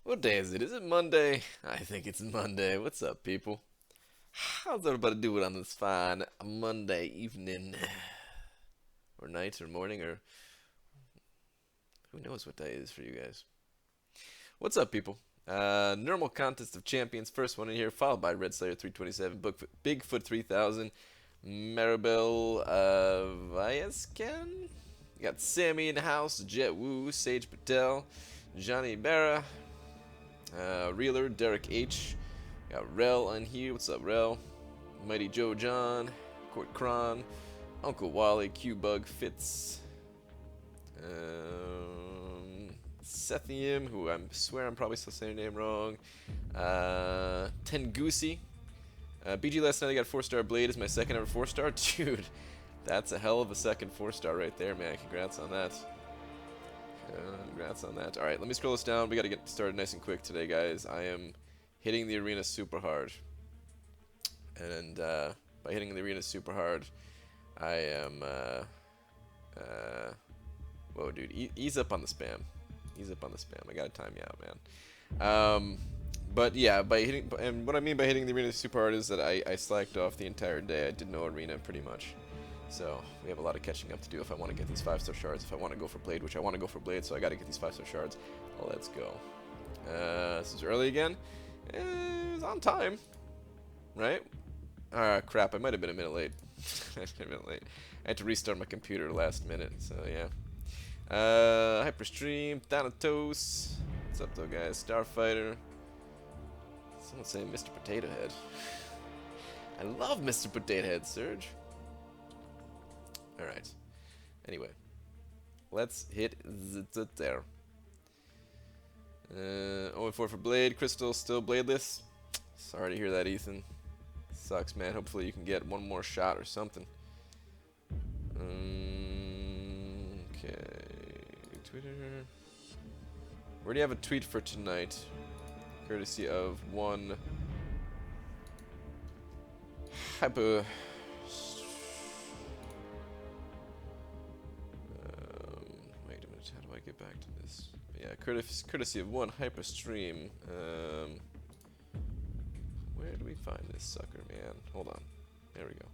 What day is it? Is it Monday? I think it's Monday. What's up, people? How's everybody doing on this fine Monday evening? Or night, or morning, or who knows what day it is for you guys? What's up, people? Normal Contest of Champions, first one in here, followed by Red Slayer 327, Bigfoot 3000, Maribel Viascan. You got Sammy in the house, Jet Woo, Sage Patel, Johnny Barra, Reeler, Derek H. Got Rel on here. What's up, Rel? Mighty Joe John, Court Kron, Uncle Wally, Q-Bug, Fitz, Sethium, who I swear I'm probably still saying your name wrong, Tengusi. BG last night I got 4-star Blade as my second ever 4-star. Dude, that's a hell of a second 4-star right there, man. Congrats on that. Congrats on that. Alright, let me scroll this down. We gotta get started nice and quick today, guys. I am hitting the arena super hard. And by hitting the arena super hard, I am... whoa, dude. Ease up on the spam. Ease up on the spam. I gotta time you out, man. But yeah, by hitting... And what I mean by hitting the arena super hard is that I slacked off the entire day. I did no arena, pretty much. So, we have a lot of catching up to do if I want to get these 5-star shards. If I want to go for Blade, which I want to go for Blade, so I got to get these 5-star shards. Let's go. This is early again. It's on time. Right? Crap, I might have been a minute late. I had to restart my computer last minute, so yeah. Hyperstream, Thanatos. What's up, though, guys? Starfighter. Someone's saying Mr. Potato Head. I love Mr. Potato Head, Surge. Alright. Anyway. Let's hit there. 0-4 for Blade. Crystal still bladeless. Sorry to hear that, Ethan. Sucks, man. Hopefully you can get one more shot or something. Okay. Twitter. Where do you have a tweet for tonight? Courtesy of one hyper... wait a minute, how do I get back to this? Yeah, courtesy of one hyperstream. Where do we find this sucker, man? Hold on. There we go.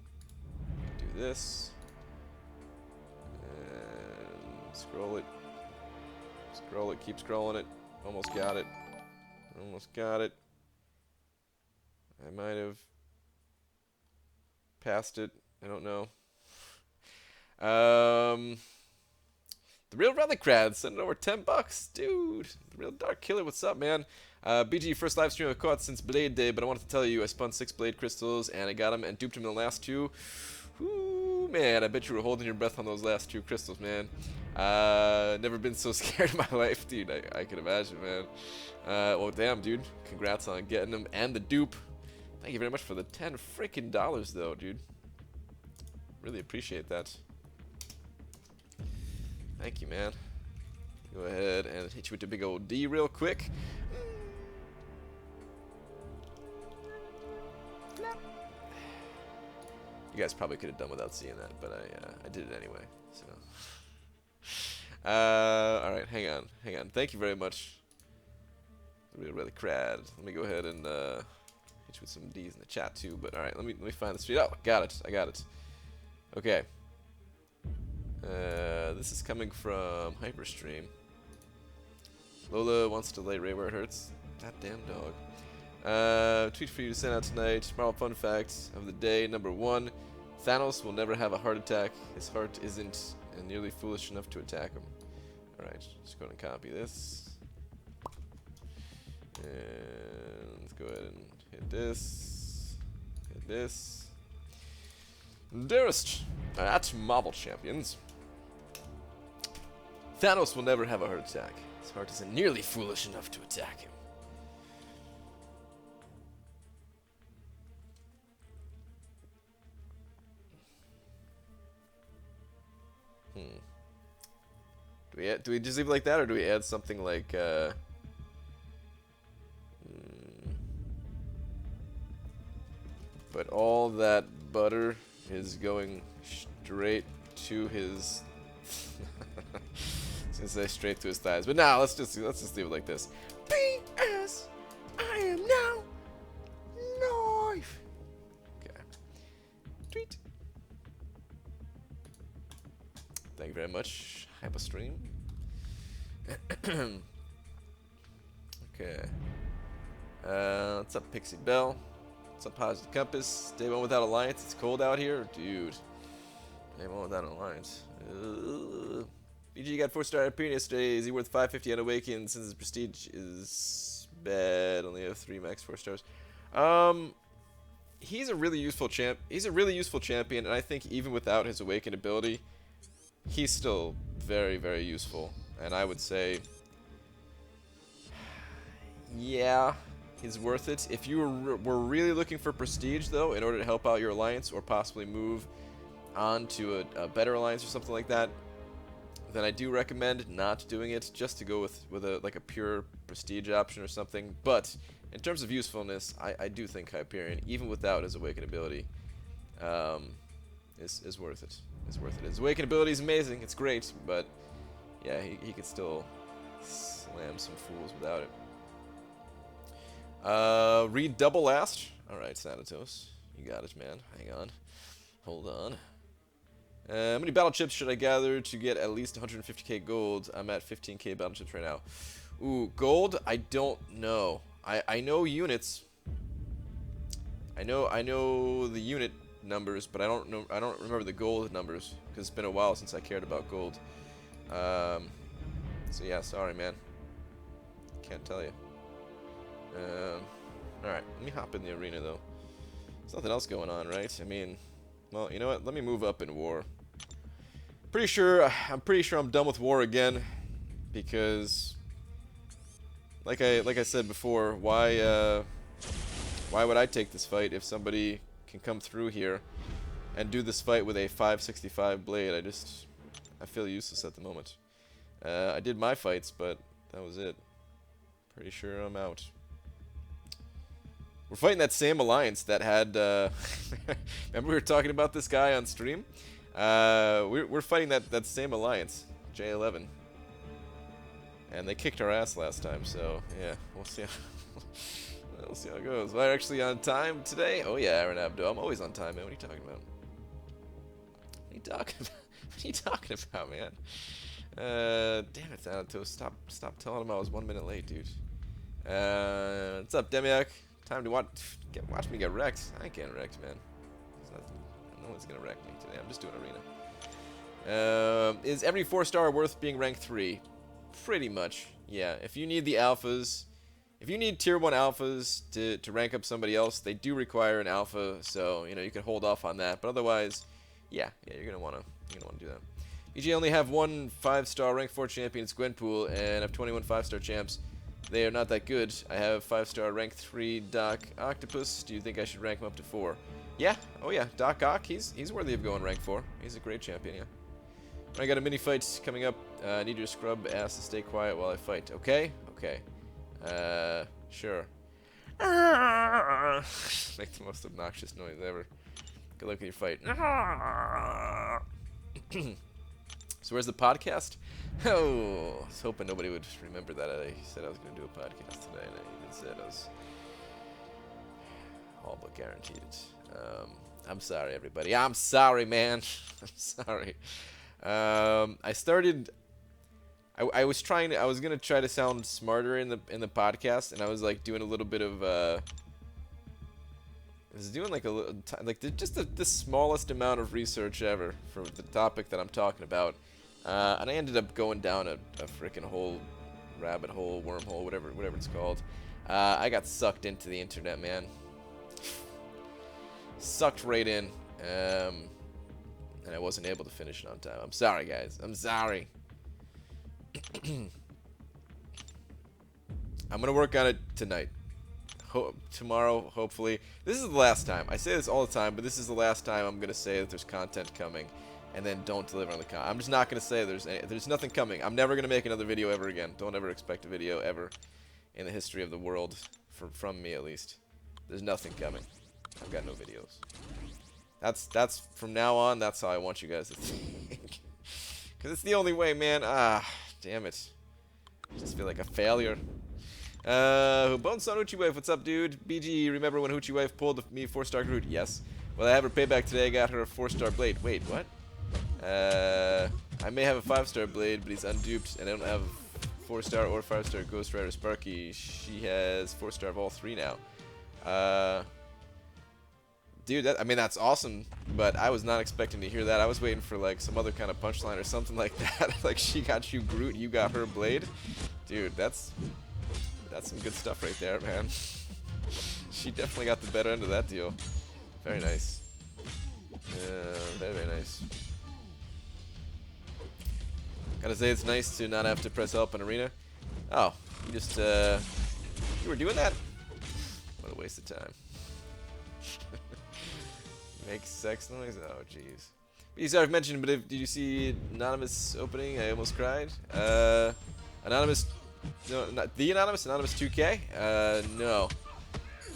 Do this. And scroll it. Scroll it, keep scrolling it. Almost got it. Almost got it. I might have passed it. I don't know. The Real Relicrad sending over 10 bucks. Dude, the Real Dark Killer, what's up, man? BG, first live stream I've caught since Blade Day, but I wanted to tell you I spun 6 Blade Crystals, and I got them and duped them in the last 2. Ooh, man, I bet you were holding your breath on those last 2 crystals, man. Never been so scared in my life, dude. I can imagine, man. Well, damn, dude. Congrats on getting them and the dupe. Thank you very much for the $10 freaking dollars, though, dude. Really appreciate that. Thank you, man. Go ahead and hit you with the big old D real quick. You guys probably could have done without seeing that, but I did it anyway. So, all right, hang on. Thank you very much. Really crad. Let me go ahead and hit you with some D's in the chat too. But all right, let me find the street. Oh, got it. I got it. Okay. This is coming from Hyperstream. Lola wants to lay Ray where it hurts. That damn dog. Tweet for you to send out tonight. Marvel fun fact of the day, number 1. Thanos will never have a heart attack. His heart isn't nearly foolish enough to attack him. Alright, just go ahead and copy this. And let's go ahead and hit this. Hit this. Dearest at Marvel Champions, Thanos will never have a heart attack. His heart isn't nearly foolish enough to attack him. Do we just leave it like that, or do we add something like but all that butter is going straight to his I was gonna say straight to his thighs, but now let's just leave it like this. Thank you very much. Have a stream. Okay. What's up, Pixie Bell? What's up, Positive Compass? Day 1 without Alliance. It's cold out here? Dude. Day 1 without Alliance. BG got 4-star appearance yesterday. Is he worth 550 at Awaken since his prestige is bad? Only have 3 max 4 stars. He's a really useful champ. He's a really useful champion, and I think even without his Awaken ability, he's still very, very useful. And I would say, yeah, he's worth it. If you were really looking for prestige, though, in order to help out your alliance or possibly move on to a better alliance or something like that, then I do recommend not doing it, just to go with a pure prestige option or something. But in terms of usefulness, I do think Hyperion, even without his Awaken ability, is worth it. Is worth it. His Awaken ability is amazing. It's great, but yeah, he could still slam some fools without it. Read double last. All right, Sanatos, you got it, man. Hang on, hold on. How many battle chips should I gather to get at least 150k gold? I'm at 15k battle chips right now. Ooh, gold? I don't know. I know units. I know the unit numbers, but I don't remember the gold numbers because it's been a while since I cared about gold. So yeah, sorry, man. Can't tell you. All right, let me hop in the arena though. There's nothing else going on, right? I mean, well, you know what? Let me move up in war. I'm pretty sure I'm done with war again, because, like I said before, why would I take this fight if somebody can come through here and do this fight with a 565 blade? I feel useless at the moment. I did my fights, but that was it. Pretty sure I'm out. We're fighting that same alliance that had, remember we were talking about this guy on stream? We're fighting that same alliance, J11. And they kicked our ass last time, so yeah, we'll see we'll see how it goes. We're actually on time today. Oh yeah, Aaron Abdo, I'm always on time, man. What are you talking about? What are you talking about? What are you talking about, man? Damn it, Thanatos. Stop telling him I was 1 minute late, dude. What's up, Demiak? Time to watch me get wrecked. I ain't getting wrecked, man. No one's gonna wreck me today. I'm just doing arena. Is every 4-star worth being ranked 3? Pretty much, yeah. If you need the alphas, if you need tier 1 alphas to rank up somebody else, they do require an alpha, so you know you can hold off on that. But otherwise, yeah, you're gonna wanna do that. BG only have 1 5-star rank 4 champion, it's Gwenpool, and I have 21 5-star champs. They are not that good. I have 5-star rank 3 Doc Octopus. Do you think I should rank him up to 4? Yeah. Oh yeah, Doc Ock. He's worthy of going rank 4. He's a great champion. Yeah. I got a mini fight coming up. I need your scrub ass to stay quiet while I fight. Okay. Okay. Sure. Make the most obnoxious noise ever. Good luck with your fight. So where's the podcast? Oh, I was hoping nobody would remember that I said I was going to do a podcast today, and I even said I was all but guaranteed it. I'm sorry, everybody. I'm sorry, man. I'm sorry. I started. I was gonna try to sound smarter in the podcast, and I was like doing a little bit of. I was doing like a little, just the smallest amount of research ever for the topic that I'm talking about, and I ended up going down a freaking hole, rabbit hole, wormhole, whatever it's called. I got sucked into the internet, man. Sucked right in, and I wasn't able to finish it on time. I'm sorry, guys. I'm sorry. I'm gonna work on it tonight. Tomorrow, hopefully. This is the last time. I say this all the time, but this is the last time I'm gonna say that there's content coming, and then don't deliver on the content. I'm just not gonna say there's nothing coming. I'm never gonna make another video ever again. Don't ever expect a video ever in the history of the world, from me at least. There's nothing coming. I've got no videos. That's from now on. That's how I want you guys to think. Cause it's the only way, man. Damn it. I just feel like a failure. Bones on Hoochie Wife, what's up, dude? BG, remember when Hoochie Wife pulled me 4-star Groot? Yes. Well, I have her payback today. I got her a 4-star blade. Wait, what? I may have a 5-star Blade, but he's unduped, and I don't have 4-star or 5-star Ghost Rider Sparky. She has 4-star of all 3 now. Dude, I mean, that's awesome, but I was not expecting to hear that. I was waiting for, like, some other kind of punchline or something like that. Like, she got you Groot, you got her Blade. Dude, that's some good stuff right there, man. She definitely got the better end of that deal. Very nice. Very, very nice. Gotta say, it's nice to not have to press help in arena. Oh, you just, you were doing that? What a waste of time. Make sex noise? Oh, jeez. But I've mentioned, but did you see Anonymous opening? I almost cried. Anonymous, no, not the Anonymous 2K? No.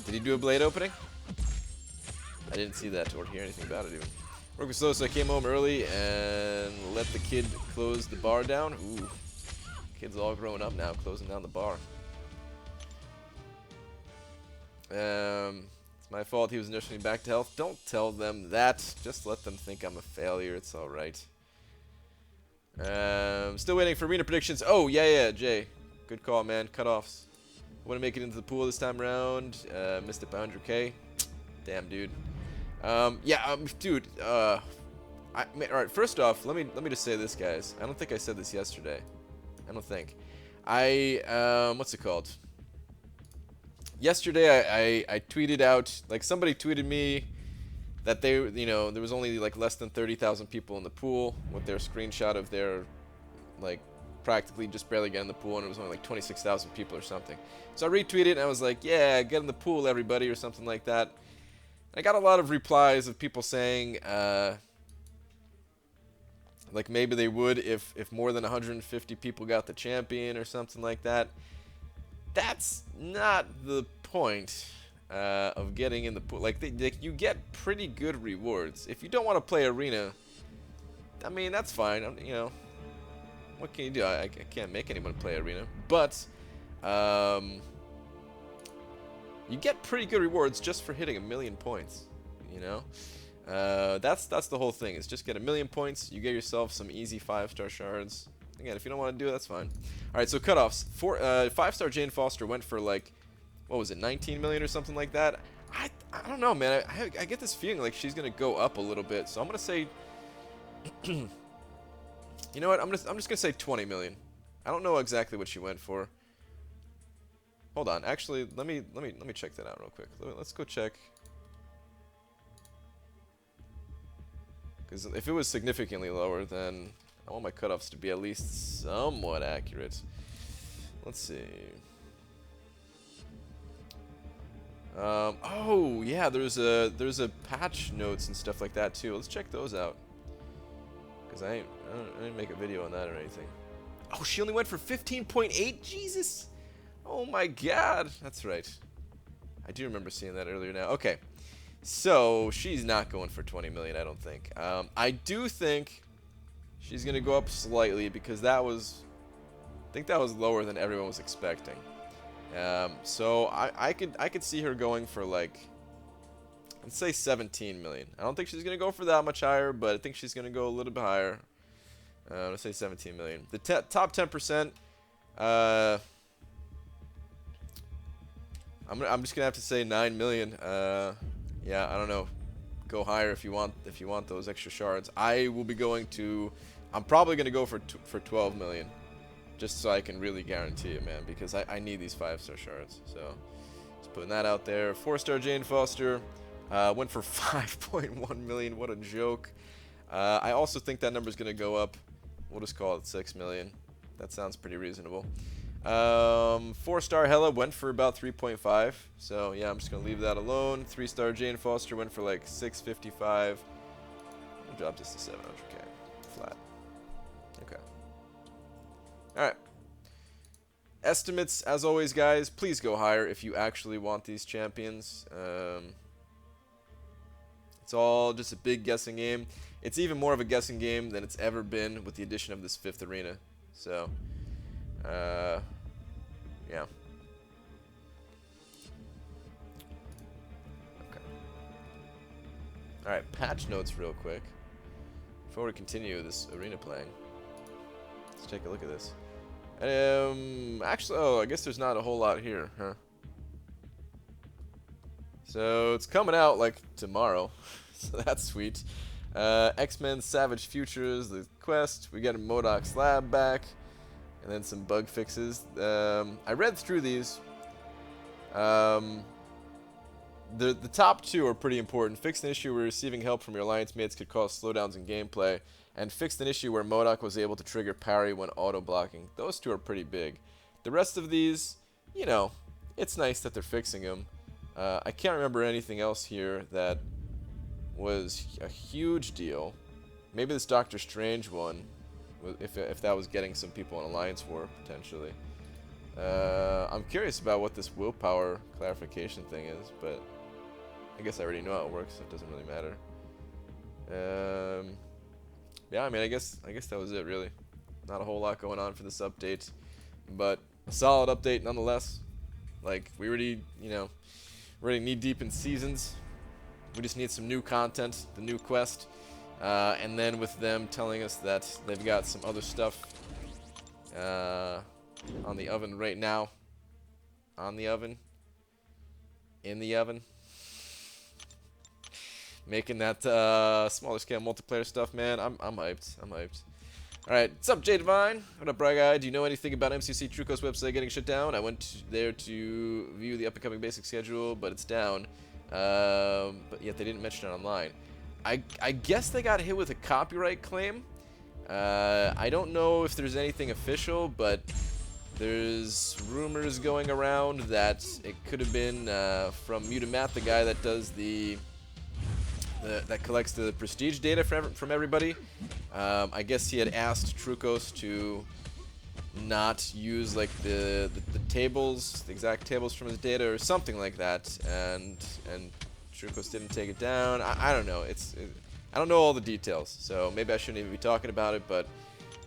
Did he do a Blade opening? I didn't see that or hear anything about it even. Work was slow, so I came home early and let the kid close the bar down. Ooh. Kid's all grown up now, closing down the bar. It's my fault he was nursing me back to health. Don't tell them that. Just let them think I'm a failure. It's alright. Still waiting for arena predictions. Oh, yeah, Jay. Good call, man. Cutoffs. I want to make it into the pool this time around. Missed it by 100K. Damn, dude. Dude. Alright, first off, let me just say this, guys. I don't think I said this yesterday. I don't think. What's it called? Yesterday, I tweeted out, like, somebody tweeted me that there was only, like, less than 30,000 people in the pool with their screenshot of their, like, practically just barely getting in the pool, and it was only, like, 26,000 people or something. So I retweeted, and I was like, yeah, get in the pool, everybody, or something like that. And I got a lot of replies of people saying, like, maybe they would if more than 150 people got the champion or something like that. That's not the point of getting in the pool. Like, you get pretty good rewards. If you don't want to play arena, I mean, that's fine. What can you do? I can't make anyone play arena. But you get pretty good rewards just for hitting 1,000,000 points. That's the whole thing. Is just get 1,000,000 points. You get yourself some easy 5-star shards. Again, if you don't want to do it, that's fine. Alright, so cutoffs. 5-star Jane Foster went for, like, what was it, 19 million or something like that? I don't know, man. I get this feeling like she's going to go up a little bit. So I'm going to say... you know what? I'm just going to say 20 million. I don't know exactly what she went for. Hold on. Actually, let me check that out real quick. Let's go check. Because if it was significantly lower, then... I want my cutoffs to be at least somewhat accurate. Let's see. Oh yeah, there's a patch notes and stuff like that too. Let's check those out. Cause I didn't make a video on that or anything. Oh, she only went for 15.8. Jesus. Oh my God. That's right. I do remember seeing that earlier now. Okay. So she's not going for 20 million, I don't think. I do think. She's going to go up slightly because I think that was lower than everyone was expecting. So I could see her going for, like, let's say 17 million. I don't think she's going to go for that much higher, but I think she's going to go a little bit higher. Let's say 17 million. The top 10%, I'm just going to have to say 9 million. Yeah, I don't know. Go higher if you want those extra shards. I will be going to... I'm probably going to go for 12 million. Just so I can really guarantee it, man. Because I need these 5-star shards. So, just putting that out there. 4-star Jane Foster. Went for 5.1 million. What a joke. I also think that number's going to go up. We'll just call it 6 million. That sounds pretty reasonable. 4-star Hella went for about 3.5. So, yeah, I'm just going to leave that alone. 3-star Jane Foster went for like 655. I'll drop this to 700k. Flat. Okay. Alright. Estimates, as always, guys, please go higher if you actually want these champions. It's all just a big guessing game. It's even more of a guessing game than it's ever been with the addition of this 5th arena. So, yeah. Okay. Alright, patch notes real quick. Before we continue this arena playing, let's take a look at this. Actually, oh, I guess there's not a whole lot here, huh? So it's coming out like tomorrow, so that's sweet. X-Men Savage Futures, the quest. We get a MODOK's lab back, and then some bug fixes. I read through these. The top two are pretty important. Fixed an issue where receiving help from your alliance mates could cause slowdowns in gameplay, and fixed an issue where MODOK was able to trigger parry when auto-blocking. Those two are pretty big. The rest of these, you know, it's nice that they're fixing them. I can't remember anything else here that was a huge deal. Maybe this Doctor Strange one, if that was getting some people in Alliance War, potentially. I'm curious about what this willpower clarification thing is, but I guess I already know how it works, so it doesn't really matter. Yeah, I mean, I guess that was it, really. Not a whole lot going on for this update, but a solid update nonetheless. Like, we already, you know, already knee-deep in seasons. We just need some new content, the new quest, and then with them telling us that they've got some other stuff on the oven right now. On the oven. In the oven. Making that smaller scale multiplayer stuff, man. I'm hyped. I'm hyped. Alright, what's up, J Divine? What up, Bry Guy? Do you know anything about MCC Truco's website getting shut down? I went there to view the up-and-coming basic schedule, but it's down. But yet they didn't mention it online. I guess they got hit with a copyright claim. I don't know if there's anything official, but there's rumors going around that it could have been from Mutamath, the guy that does that collects the prestige data from everybody. I guess he had asked Trucos to not use like the tables, the exact tables from his data or something like that, and Trucos didn't take it down. I don't know. I don't know all the details, so maybe I shouldn't even be talking about it, but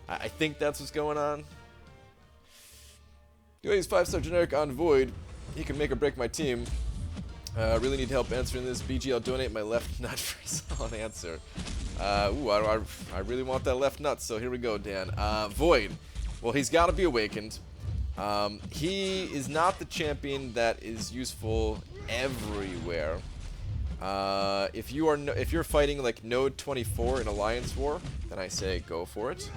I think that's what's going on. He's 5-star generic on Void. He can make or break my team. Really need help answering this. BG, I'll donate my left nut for a solid answer. I really want that left nut, so here we go, Dan. Void. Well, he's got to be awakened. He is not the champion that is useful everywhere. If you're fighting like Node 24 in Alliance War, then I say go for it.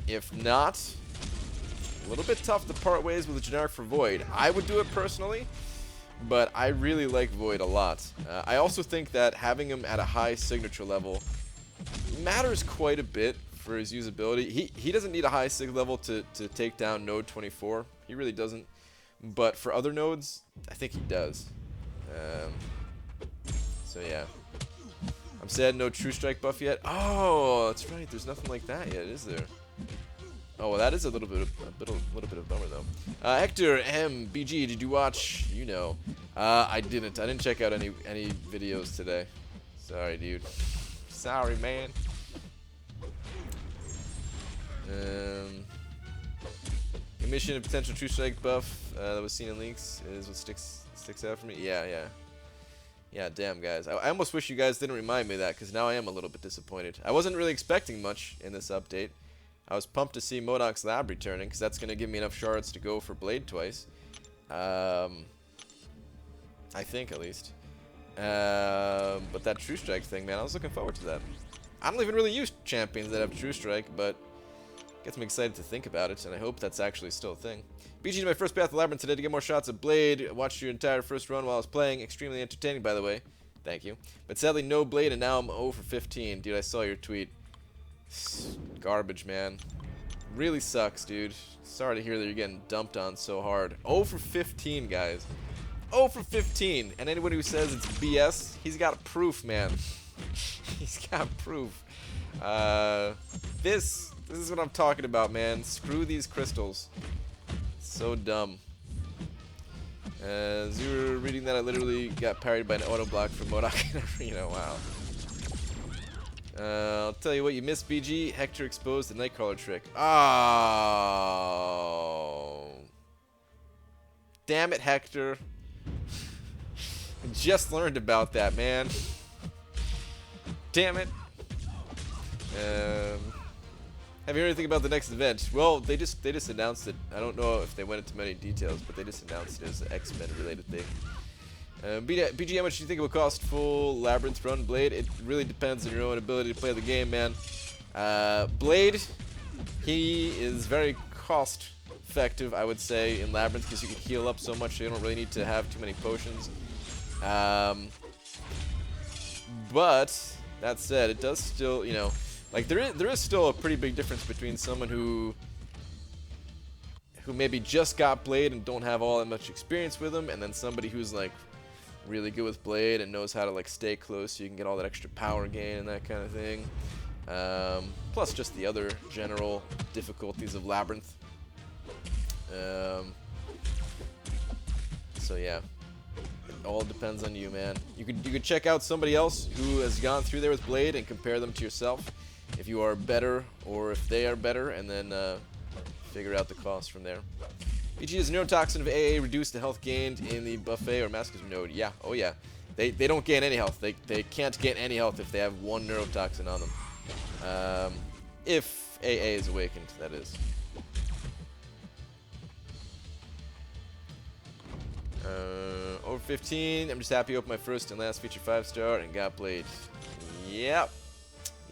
If not, a little bit tough to part ways with a generic for Void. I would do it personally, but I really like Void a lot. I also think that having him at a high signature level matters quite a bit for his usability. He doesn't need a high sig level to take down Node 24. He really doesn't. But for other nodes, I think he does. So yeah. I'm sad no True Strike buff yet. Oh, that's right. There's nothing like that yet, is there? Oh, well, that is a little bit of a bummer though. Hector M BG, did you watch? You know, I didn't. I didn't check out any videos today. Sorry, dude. Sorry, man. Emission of potential True Strike buff that was seen in leaks is what sticks out for me. Yeah, damn, guys. I almost wish you guys didn't remind me of that, because now I am a little bit disappointed. I wasn't really expecting much in this update. I was pumped to see MODOK's lab returning, because that's going to give me enough shards to go for Blade twice. I think, at least. But that True Strike thing, man, I was looking forward to that. I don't even really use champions that have True Strike, but gets me excited to think about it, and I hope that's actually still a thing. BG to my first path to Labyrinth today to get more shots of Blade. Watched your entire first run while I was playing. Extremely entertaining, by the way. Thank you. But sadly, no Blade, and now I'm 0 for 15. Dude, I saw your tweet. Garbage, man. Really sucks, dude. Sorry to hear that you're getting dumped on so hard. 0 for 15, guys. 0 for 15. And anybody who says it's BS, he's got proof, man. He's got proof. This is what I'm talking about, man. Screw these crystals. So dumb. As you were reading that, I literally got parried by an auto block from MODOK in Arena. Wow. I'll tell you what, you missed, BG. Hector exposed the Nightcrawler trick. Oh. Damn it, Hector. I just learned about that, man. Damn it. Have you heard anything about the next event? Well, they just announced it. I don't know if they went into many details, but they just announced it as an X-Men related thing. BG, how much do you think it will cost full Labyrinth run Blade? It really depends on your own ability to play the game, man. Blade, he is very cost effective, I would say, in Labyrinth because you can heal up so much, so you don't really need to have too many potions. But that said, it does still, you know, like there is still a pretty big difference between someone who maybe just got Blade and don't have all that much experience with him, and then somebody who's like really good with Blade and knows how to like stay close so you can get all that extra power gain and that kind of thing. Plus just the other general difficulties of Labyrinth. So yeah, it all depends on you, man. You could check out somebody else who has gone through there with Blade and compare them to yourself, if you are better or if they are better, and then figure out the cost from there. BG, is neurotoxin of AA reduce the health gained in the buffet or masochism node? Yeah, oh yeah. They don't gain any health. They can't gain any health if they have one neurotoxin on them. If AA is awakened, that is. Over 15. I'm just happy to open my first and last feature 5-star and got Blade. Yep.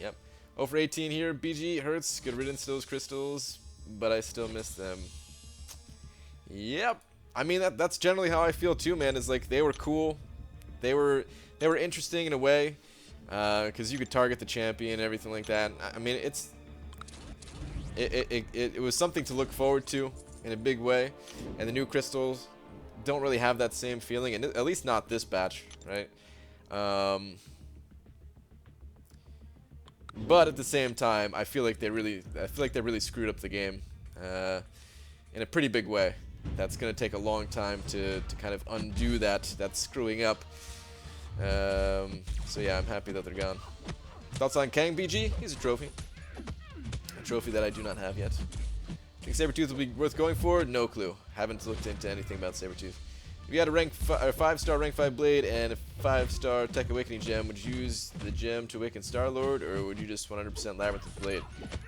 Yep. Over 18 here. BG hurts. Good riddance to those crystals, but I still miss them. Yep. I mean that's generally how I feel too, man. Is like they were cool. They were interesting in a way, because you could target the champion and everything like that. I mean it was something to look forward to in a big way, and the new crystals don't really have that same feeling, and at least not this batch, right? But at the same time, I feel like they really screwed up the game in a pretty big way. That's gonna take a long time to kind of undo that screwing up. So yeah, I'm happy that they're gone. Thoughts on Kang, BG? He's a trophy that I do not have yet. Think Sabretooth will be worth going for? No clue. Haven't looked into anything about Sabretooth. If you had a 5-star rank 5 Blade and a 5-star Tech Awakening gem, would you use the gem to awaken Star-Lord, or would you just 100% Labyrinth with Blade?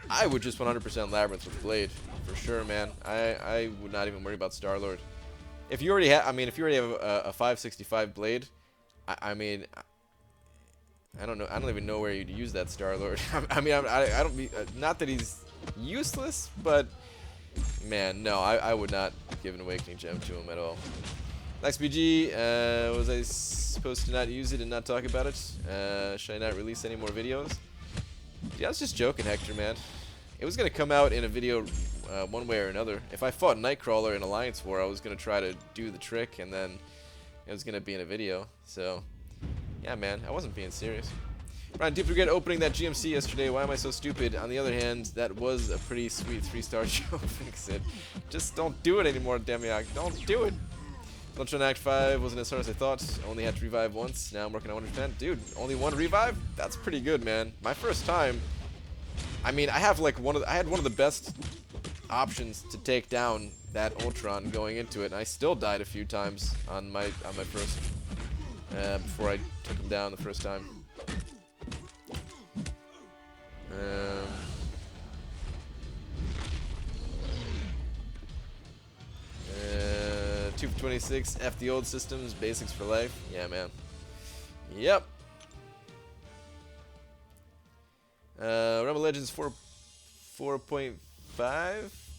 I would just 100% Labyrinth with Blade, for sure, man. I would not even worry about Star-Lord. If you already have, if you already have a 565 Blade, I mean, I don't know. I don't even know where you'd use that Star-Lord. I don't. Not that he's useless, but man, no, I would not give an Awakening Gem to him at all. Next BG, was I supposed to not use it and not talk about it? Should I not release any more videos? Yeah, I was just joking, Hector, man. It was going to come out in a video one way or another. If I fought Nightcrawler in Alliance War, I was going to try to do the trick, and then it was going to be in a video. So, yeah, man, I wasn't being serious. Ryan, deep regret opening that GMC yesterday. Why am I so stupid? On the other hand, that was a pretty sweet 3-star show. Fix it. Just don't do it anymore, Demiak. Don't do it. Lunch on Act 5 wasn't as hard as I thought. Only had to revive once. Now I'm working on 100%. Dude, only one revive? That's pretty good, man. My first time. I mean, I have like I had one of the best options to take down that Ultron going into it, and I still died a few times on my first before I took him down the first time. 2 for 26, F the old systems, basics for life. Yeah, man. Yep. Rebel Legends 4.5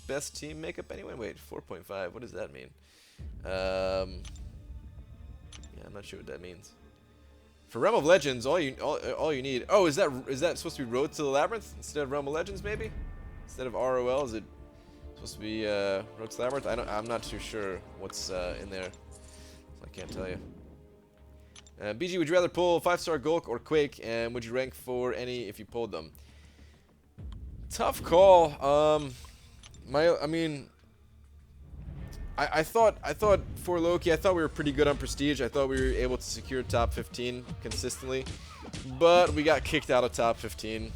best team makeup anyway. Wait, 4.5. What does that mean? Yeah, I'm not sure what that means. For Realm of Legends, all you need. Oh, is that supposed to be Road to the Labyrinth instead of Realm of Legends? Maybe instead of ROL, is it supposed to be Road to the Labyrinth? I'm not too sure what's in there. So I can't tell you. BG, would you rather pull 5-star Gulk or Quake, and would you rank for any if you pulled them? Tough call. I thought for Loki, I thought we were pretty good on Prestige. I thought we were able to secure top 15 consistently, but we got kicked out of top 15.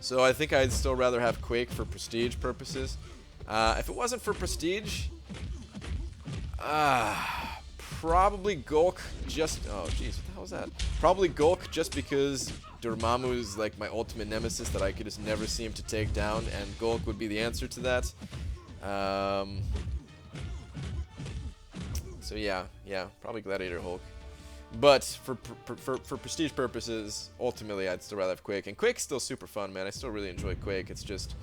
So I think I'd still rather have Quake for Prestige purposes. If it wasn't for Prestige, probably Gulk. Oh jeez, what the hell was that? Probably Gulk, just because Dormammu is like my ultimate nemesis that I could just never seem to take down, and Gulk would be the answer to that. So yeah, probably Gladiator Hulk. But for prestige purposes, ultimately I'd still rather have Quake. And Quake's still super fun, man. I still really enjoy Quake. It's just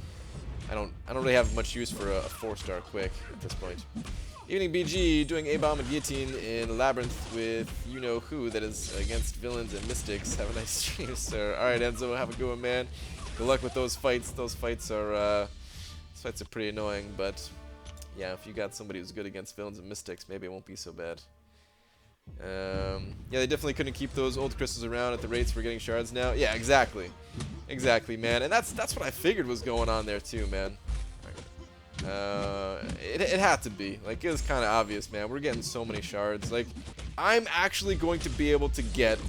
I don't really have much use for a 4-star Quake at this point. Evening BG doing A-bomb and guillotine in Labyrinth with you know who that is against villains and mystics. Have a nice stream, sir. All right, Enzo, have a good one, man. Good luck with those fights. Those fights are pretty annoying, but yeah, if you got somebody who's good against villains and mystics, maybe it won't be so bad. Yeah, they definitely couldn't keep those old crystals around at the rates we're getting shards now. Yeah, exactly, man. And that's what I figured was going on there too, man. It had to be. Like, it was kind of obvious, man. We're getting so many shards. Like, I'm actually going to be able to get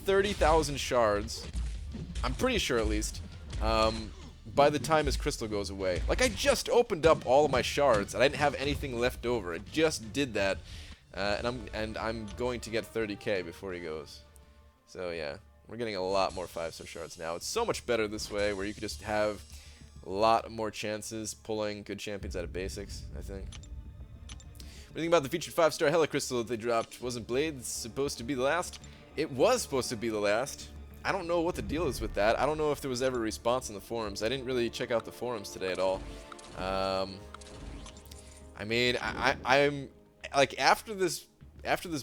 30,000 shards. I'm pretty sure, at least. By the time his crystal goes away. Like, I just opened up all of my shards, and I didn't have anything left over. I just did that. And I'm going to get 30k before he goes. So yeah, we're getting a lot more 5-star shards now. It's so much better this way, where you could just have a lot more chances pulling good champions out of basics, I think. What do you think about the featured 5-star Hella Crystal that they dropped? Wasn't Blade supposed to be the last? It was supposed to be the last. I don't know what the deal is with that. I don't know if there was ever a response in the forums. I didn't really check out the forums today at all. I mean, I'm... Like, after this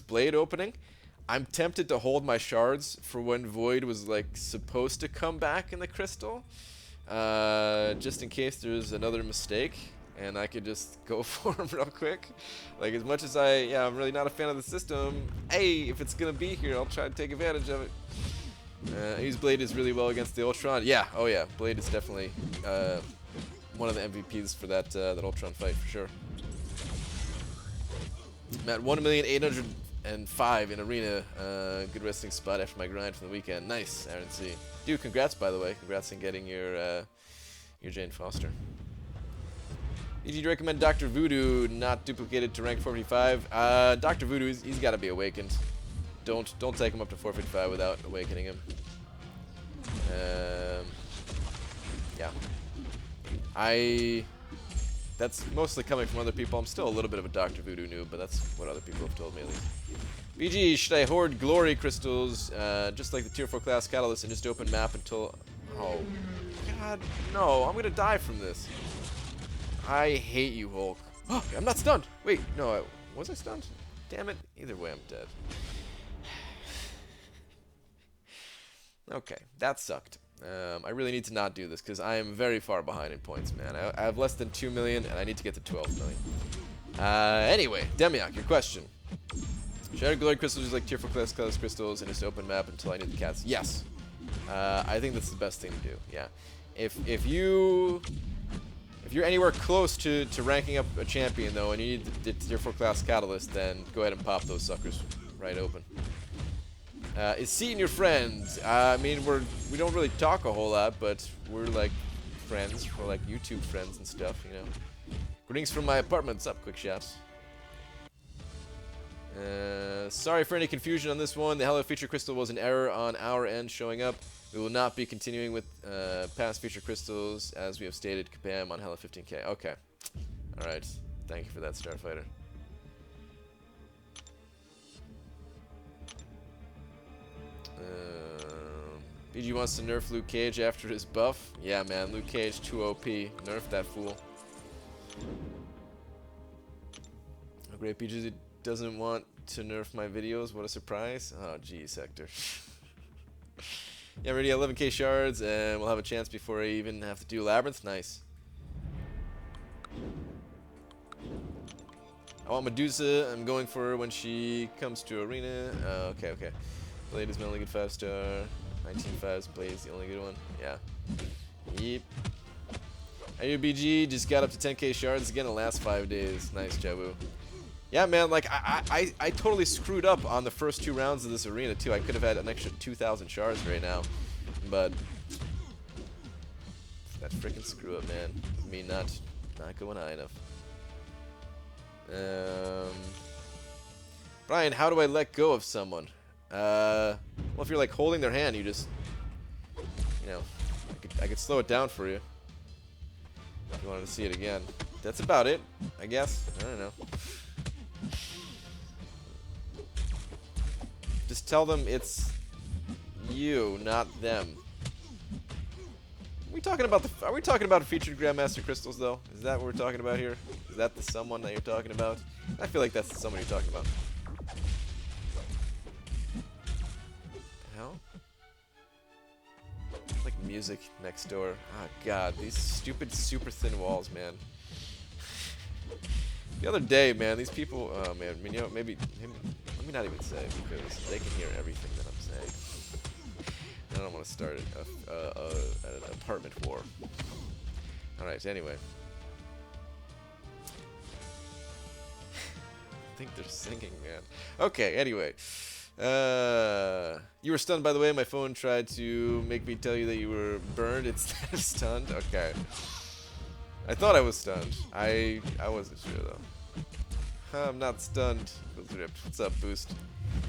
Blade opening, I'm tempted to hold my shards for when Void was, like, supposed to come back in the crystal. Just in case there's another mistake, and I could just go for him real quick. Like, as much as I'm really not a fan of the system, hey, if it's gonna be here, I'll try to take advantage of it. I use Blade is really well against the Ultron. Yeah, oh yeah, Blade is definitely one of the MVPs for that Ultron fight, for sure. I'm at 1,805,000 in arena. Good resting spot after my grind from the weekend. Nice, Aaron C. Dude, congrats, by the way. Congrats on getting your Jane Foster. Did you recommend Dr. Voodoo not duplicated to rank 455? Dr. Voodoo, he's got to be awakened. Don't take him up to 455 without awakening him. Yeah. That's mostly coming from other people. I'm still a little bit of a Dr. Voodoo noob, but that's what other people have told me at least. BG, should I hoard glory crystals just like the tier 4 class catalyst and just open map until... Oh, God, no. I'm going to die from this. I hate you, Hulk. Oh, I'm not stunned. Wait, no, was I stunned? Damn it. Either way, I'm dead. Okay, that sucked. I really need to not do this because I am very far behind in points, man. I have less than 2 million and I need to get to 12 million. Anyway, Demiak, your question. Should I glory crystals just like tier 4 class colors crystals and just open map until I need the cats? Yes. I think that's the best thing to do. Yeah. If you're anywhere close to ranking up a champion though, and you need the tier 4 class catalyst, then go ahead and pop those suckers right open. Is Seaton your friend? I mean, we don't really talk a whole lot, but we're like friends. We're like YouTube friends and stuff, you know. Greetings from my apartment. What's up, Quick Shafts? Sorry for any confusion on this one. The Hello Feature Crystal was an error on our end showing up. We will not be continuing with past Feature Crystals, as we have stated, Kabam on Hello 15K. Okay. Alright. Thank you for that, Starfighter. BG wants to nerf Luke Cage after his buff. Yeah, man, Luke Cage, too OP. Nerf that fool. Oh, great, BG doesn't want to nerf my videos. What a surprise. Oh, geez, Hector. Yeah, ready 11k shards, and we'll have a chance before I even have to do Labyrinth. Nice. I want Medusa. I'm going for her when she comes to arena. Okay. Blade is my only good 5-star. 19.5's Blade is the only good one. Yeah. Yep. AUBG just got up to 10k shards again in the last 5 days. Nice, Jabu. Yeah, man, like, I totally screwed up on the first 2 rounds of this arena, too. I could have had an extra 2,000 shards right now. But that freaking screw up, man. Me not going high enough. Brian, how do I let go of someone? Well, if you're like holding their hand, you just know, I could slow it down for you if you wanted to see it again. That's about it, I guess. I don't know. Just tell them it's you, not them. Are we talking about featured Grandmaster crystals though? Is that what we're talking about here? Is that the someone that you're talking about? I feel like that's the someone you're talking about. Hell? Like music next door. Oh god, these stupid super thin walls, man. The other day, man, these people, oh man, I mean, you know, maybe let me not even say, because they can hear everything that I'm saying. I don't want to start an apartment war. Alright, anyway. I think they're singing, man. Okay, anyway. You were stunned, by the way. My phone tried to make me tell you that you were burned instead of stunned. Okay. I thought I was stunned. I wasn't sure, though. I'm not stunned. What's up, Boost?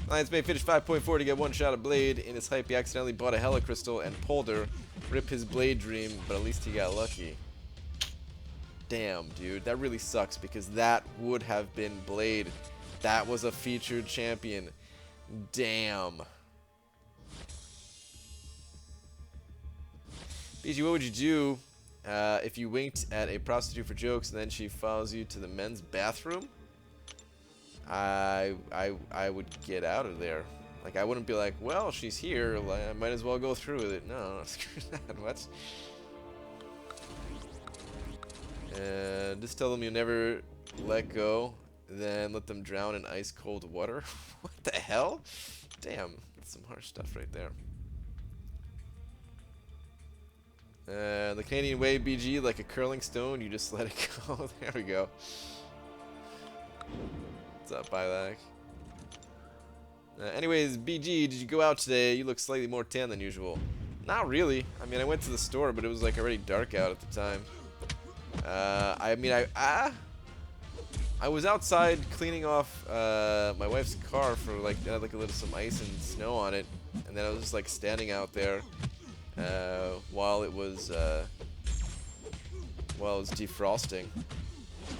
Lions may finish 5.4 to get one shot of Blade. In his hype, he accidentally bought a Hella Crystal and pulled her. Rip his Blade dream, but at least he got lucky. Damn, dude. That really sucks because that would have been Blade. That was a featured champion. Damn. BG, what would you do if you winked at a prostitute for jokes and then she follows you to the men's bathroom? I would get out of there. Like, I wouldn't be like, well, she's here, I might as well go through with it. No, screw that. What? Just tell them you'll never let go, then let them drown in ice cold water. What the hell? Damn, that's some harsh stuff right there. The Canadian way, BG, like a curling stone, you just let it go. There we go. What's up, Bilac? Anyways, BG, did you go out today? You look slightly more tan than usual. Not really. I mean, I went to the store, but it was like already dark out at the time. I mean, I was outside cleaning off my wife's car for like, it had like a little some ice and snow on it, and then I was just like standing out there while it was defrosting.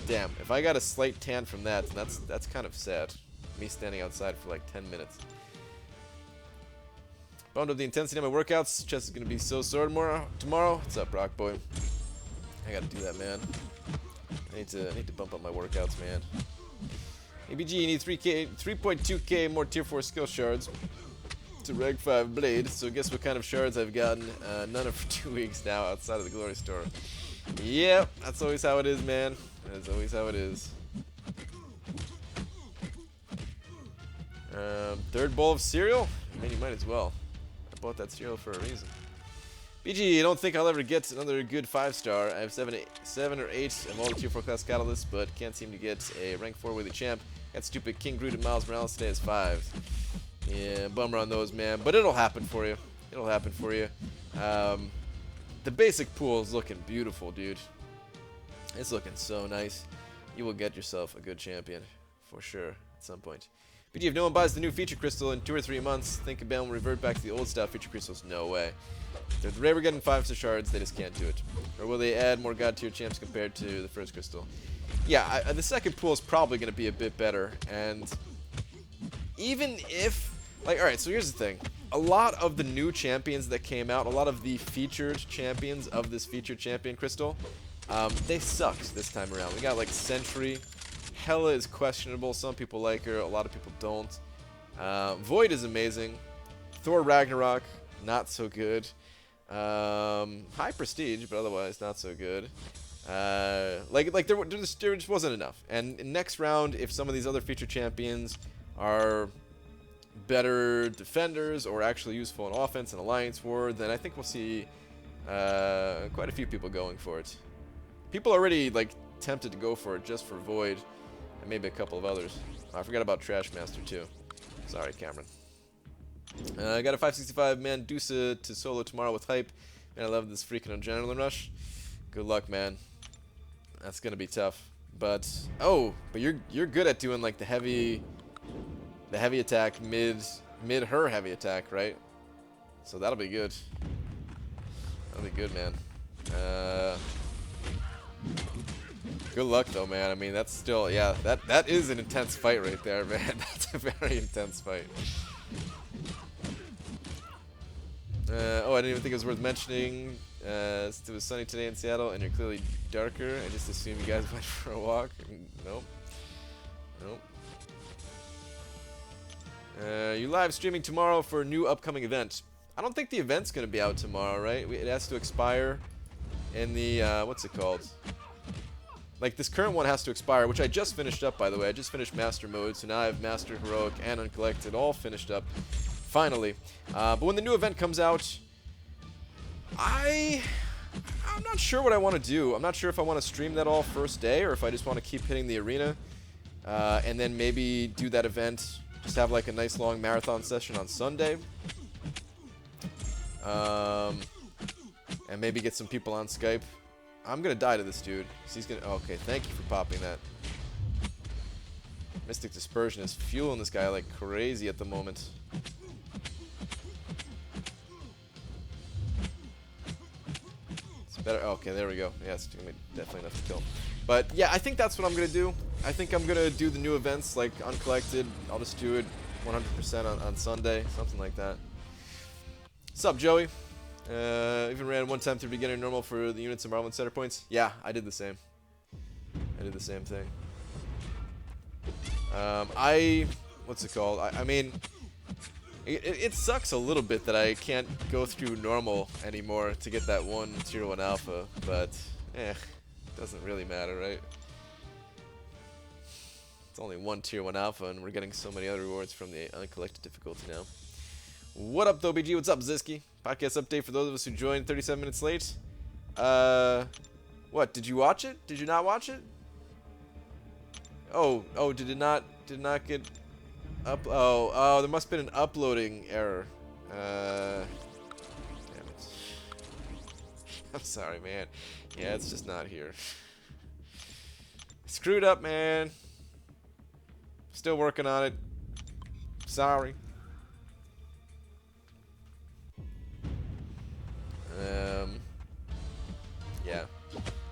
Damn, if I got a slight tan from that, that's kind of sad. Me standing outside for like 10 minutes. Bummed up the intensity of my workouts. Chest is gonna be so sore tomorrow. What's up, Rock Boy? I gotta do that, man. I need to bump up my workouts, man. ABG, you need 3.2k more tier 4 skill shards to Reg 5 Blade. So guess what kind of shards I've gotten? None of for 2 weeks now outside of the Glory Store. Yep, that's always how it is, man. That's always how it is. Third bowl of cereal? I mean, you might as well. I bought that cereal for a reason. BG, I don't think I'll ever get another good 5-star. I have 7 or 8 of all the tier 4 class catalysts, but can't seem to get a rank 4 worthy champ. That stupid King Groot and Miles Morales today is 5. Yeah, bummer on those, man. But it'll happen for you. It'll happen for you. The basic pool is looking beautiful, dude. It's looking so nice. You will get yourself a good champion, for sure, at some point. BG, if no one buys the new feature crystal in 2 or 3 months, think Kabam will revert back to the old style feature crystals? No way. They're rare we're getting 5-star shards, they just can't do it. Or will they add more god tier champs compared to the first crystal? Yeah, the second pool is probably going to be a bit better, and even if, like, alright, so here's the thing. A lot of the new champions that came out, a lot of the featured champions of this featured champion crystal, they sucked this time around. We got like Sentry. Hella is questionable. Some people like her, a lot of people don't. Void is amazing. Thor Ragnarok, not so good. High prestige, but otherwise not so good. Like there just wasn't enough. And next round, if some of these other featured champions are better defenders or actually useful in offense and Alliance War, then I think we'll see quite a few people going for it. People are already like tempted to go for it just for Void, and maybe a couple of others. Oh, I forgot about Trash Master too. Sorry, Cameron. I got a 565 man Dusa to solo tomorrow with hype, and I love this freaking adrenaline rush. Good luck, man. That's gonna be tough. But but you're good at doing like the heavy attack mid her heavy attack, right? So that'll be good. That'll be good, man. Good luck, though, man. I mean, that's still, yeah, that is an intense fight right there, man. That's a very intense fight. Oh, I didn't even think it was worth mentioning. It was sunny today in Seattle, and you're clearly darker. I just assumed you guys went for a walk. Nope. Nope. You live streaming tomorrow for a new upcoming event. I don't think the event's going to be out tomorrow, right? It has to expire in the, what's it called? Like, this current one has to expire, which I just finished up, by the way. I just finished Master Mode, so now I have Master, Heroic, and Uncollected all finished up, finally. But when the new event comes out, I'm not sure what I want to do. I'm not sure if I want to stream that all first day, or if I just want to keep hitting the arena, and then maybe do that event, just have like a nice long marathon session on Sunday. And maybe get some people on Skype. I'm gonna die to this dude. He's gonna. Okay, thank you for popping that. Mystic Dispersion is fueling this guy like crazy at the moment. It's better. Okay, there we go. Yeah, it's gonna be definitely enough to kill him. But yeah, I think that's what I'm gonna do. I think I'm gonna do the new events like Uncollected. I'll just do it 100% on Sunday, something like that. What's up, Joey? Even ran one time through beginner normal for the units and Marvel and center points. Yeah, I did the same. I did the same thing. What's it called? I mean, it sucks a little bit that I can't go through normal anymore to get that one tier 1 alpha, but doesn't really matter, right? It's only one tier 1 alpha, and we're getting so many other rewards from the uncollected difficulty now. What up, though, BG? What's up, Zisky? Podcast update for those of us who joined 37 minutes late. What? Did you watch it? Did you not watch it? Oh, did it not get up? Oh, there must have been an uploading error. Damn it. I'm sorry, man. Yeah, it's just not here. Screwed up, man. Still working on it. Sorry. Yeah.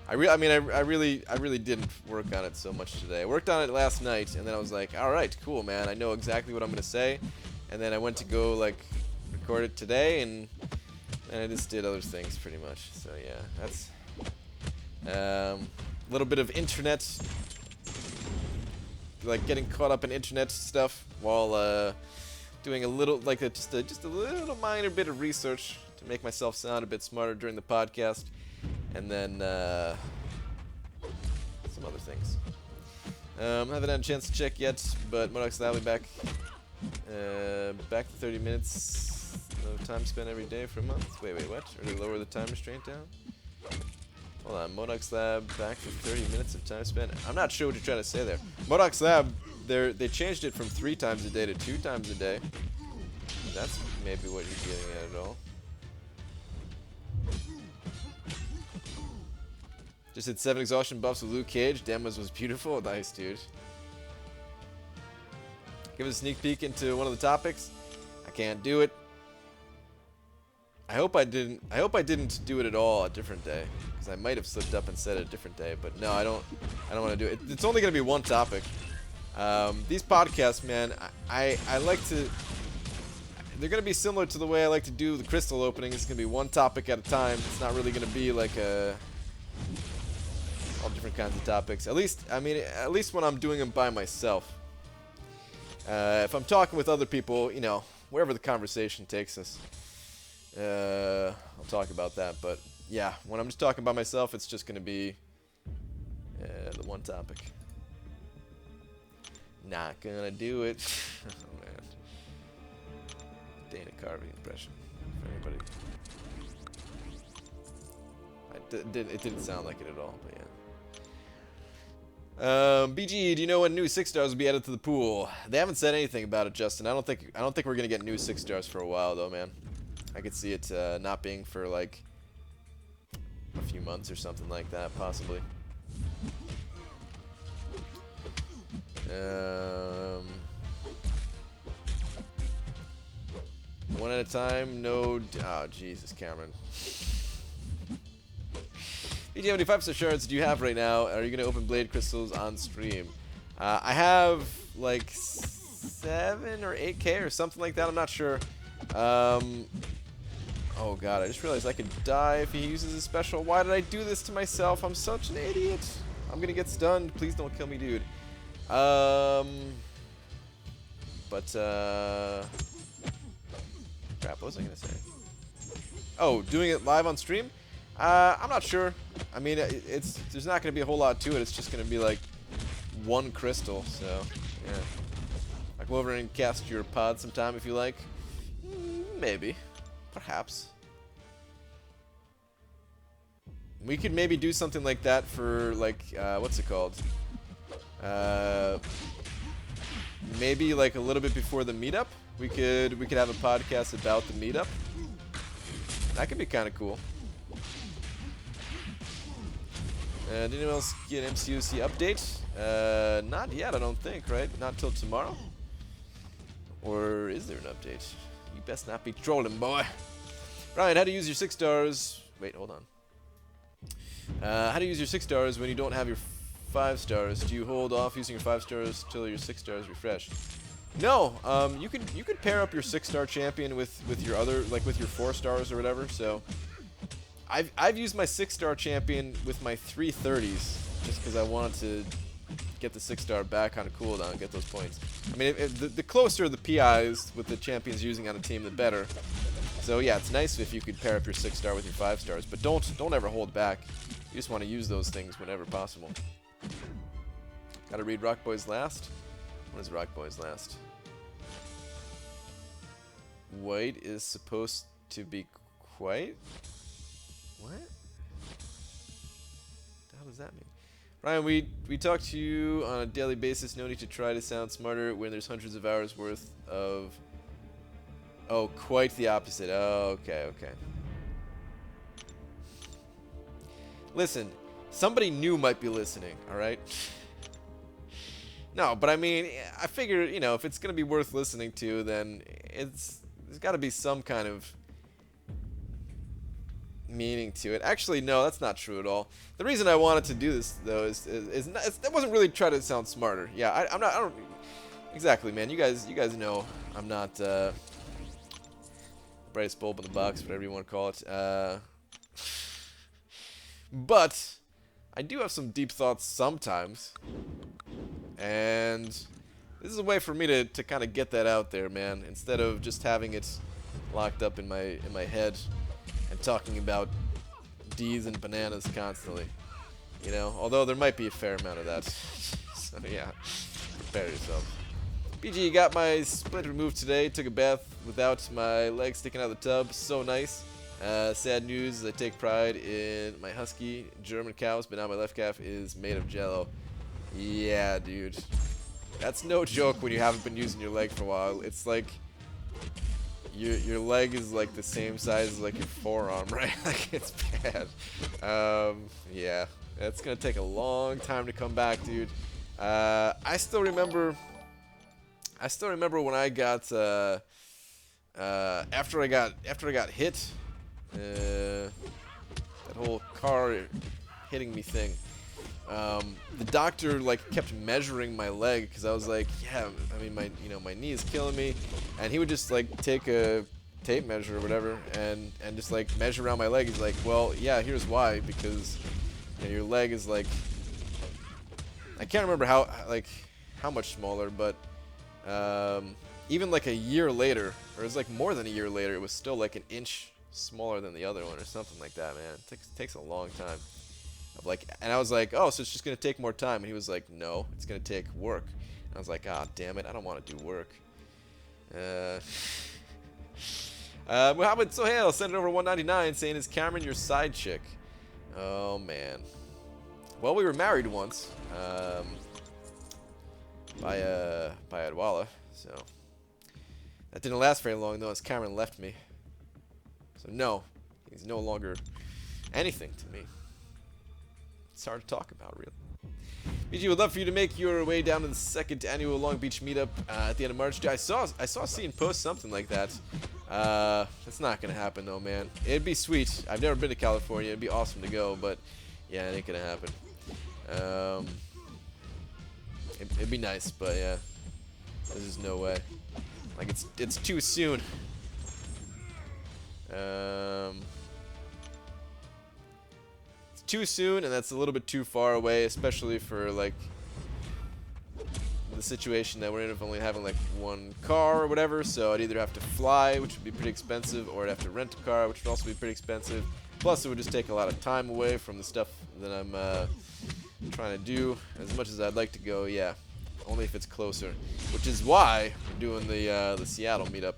I really didn't work on it so much today. I worked on it last night, and then I was like, all right, cool, man. I know exactly what I'm gonna say. And then I went to go like record it today, and I just did other things pretty much. So yeah, that's a little bit of internet, like getting caught up in internet stuff while doing a little, like just a little minor bit of research to make myself sound a bit smarter during the podcast, and then some other things. Haven't had a chance to check yet, but Modox Lab will be back to 30 minutes of time spent every day for a month. Wait, what? Or to lower the time restraint down? Hold on, Modox Lab back to 30 minutes of time spent. I'm not sure what you're trying to say there. Modox Lab, they changed it from 3 times a day to 2 times a day. That's maybe what you're getting at all. Just hit 7 exhaustion buffs with Luke Cage. Demos was beautiful. Nice, dude. Give us a sneak peek into one of the topics. I can't do it. I hope I didn't do it at all a different day, because I might have slipped up and said it a different day. But no, I don't want to do it. It's only gonna be one topic. These podcasts, man, I like to. They're gonna be similar to the way I like to do the crystal opening. It's gonna be one topic at a time. It's not really gonna be like all different kinds of topics. At least when I'm doing them by myself. If I'm talking with other people, you know, wherever the conversation takes us, I'll talk about that. But yeah, when I'm just talking by myself, it's just gonna be the one topic. Not gonna do it. Oh man. Dana Carvey impression for anybody. It didn't sound like it at all, but yeah. BG, do you know when new 6 stars will be added to the pool? They haven't said anything about it, Justin. I don't think we're gonna get new 6 stars for a while, though, man. I could see it not being for like a few months or something like that, possibly. One at a time. No. Oh, Jesus, Cameron. BG, how many 5-star shards do you have right now? Are you going to open blade crystals on stream? I have like 7 or 8k or something like that. I'm not sure. Oh god, I just realized I could die if he uses his special. Why did I do this to myself? I'm such an idiot. I'm gonna get stunned. Please don't kill me, dude. Crap, what was I gonna say? Oh, doing it live on stream? I'm not sure. I mean, there's not gonna be a whole lot to it. It's just gonna be like 1 crystal, so yeah. I'll come over and cast your pod sometime if you like. Maybe. Perhaps. We could maybe do something like that for, like, what's it called? Maybe like a little bit before the meetup. We could have a podcast about the meetup. That could be kind of cool. Did anyone else get an MCUC update? Not yet, I don't think, right? Not till tomorrow? Or is there an update? You best not be trolling, boy. Ryan, how to use your 6 stars? Wait, hold on. How to use your 6 stars when you don't have your 5 stars? Do you hold off using your 5 stars till your 6 stars refresh? No, you could pair up your 6-star champion with your other, like with your 4 stars or whatever. So I've used my 6-star champion with my 330s just because I wanted to get the 6-star back on a cooldown and get those points. I mean, the closer the PIs with the champions using on a team, the better. So yeah, it's nice if you could pair up your 6-star with your 5 stars, but don't ever hold back. You just want to use those things whenever possible. Gotta read Rock Boy's last. What is Rock Boy's last? White is supposed to be quite. What? The hell does that mean? Ryan, we talk to you on a daily basis. No need to try to sound smarter when there's hundreds of hours worth of. Oh, quite the opposite. Oh, okay, okay. Listen, somebody new might be listening, alright? No, but I mean, I figure, you know, if it's gonna be worth listening to, then there's gotta be some kind of meaning to it. Actually, no, that's not true at all. The reason I wanted to do this, though, that wasn't really trying to sound smarter. Yeah, I don't, exactly, man. You guys know I'm not, brightest bulb in the box, whatever you want to call it. But I do have some deep thoughts sometimes, and this is a way for me to kind of get that out there, man, instead of just having it locked up in my head and talking about D's and bananas constantly, you know. Although there might be a fair amount of that. So yeah, prepare yourself. BG, got my splint removed today. Took a bath without my legs sticking out of the tub. So nice. Sad news, I take pride in my husky German cows, but now my left calf is made of jello. Yeah, dude. That's no joke when you haven't been using your leg for a while. It's like your leg is like the same size as like your forearm, right? Like, it's bad. Yeah. It's gonna take a long time to come back, dude. I still remember when I got after I got hit, that whole car hitting me thing. The doctor like kept measuring my leg because I was like, yeah, I mean my knee is killing me, and he would just like take a tape measure or whatever and just like measure around my leg. He's like, well, yeah, here's why, because you know, your leg is like, I can't remember how much smaller, but even like a year later, or it was like more than a year later, it was still like an inch smaller than the other one or something like that, man. It takes a long time. And I was like, oh, so it's just gonna take more time, and he was like, no, it's gonna take work. And I was like, ah, damn it, I don't want to do work. Muhammad Sohail sent it over 199 saying, is Cameron your side chick? Oh man. Well, we were married once, by Adwala, so that didn't last very long though, as Cameron left me. So no, he's no longer anything to me. It's hard to talk about, really. BG, would love for you to make your way down to the 2nd annual Long Beach meetup at the end of March. Dude, I saw Cian post something like that. That's not gonna happen though, man. It'd be sweet. I've never been to California. It'd be awesome to go, but Yeah, it ain't gonna happen. It'd be nice, but yeah, there's just no way. Like it's too soon. It's too soon, and that's a little bit too far away, especially for like the situation that we're in of only having like one car or whatever. So I'd either have to fly, which would be pretty expensive, or I'd have to rent a car, which would also be pretty expensive. Plus, it would just take a lot of time away from the stuff that I'm trying to do. As much as I'd like to go, yeah, only if it's closer. Which is why we're doing the Seattle meetup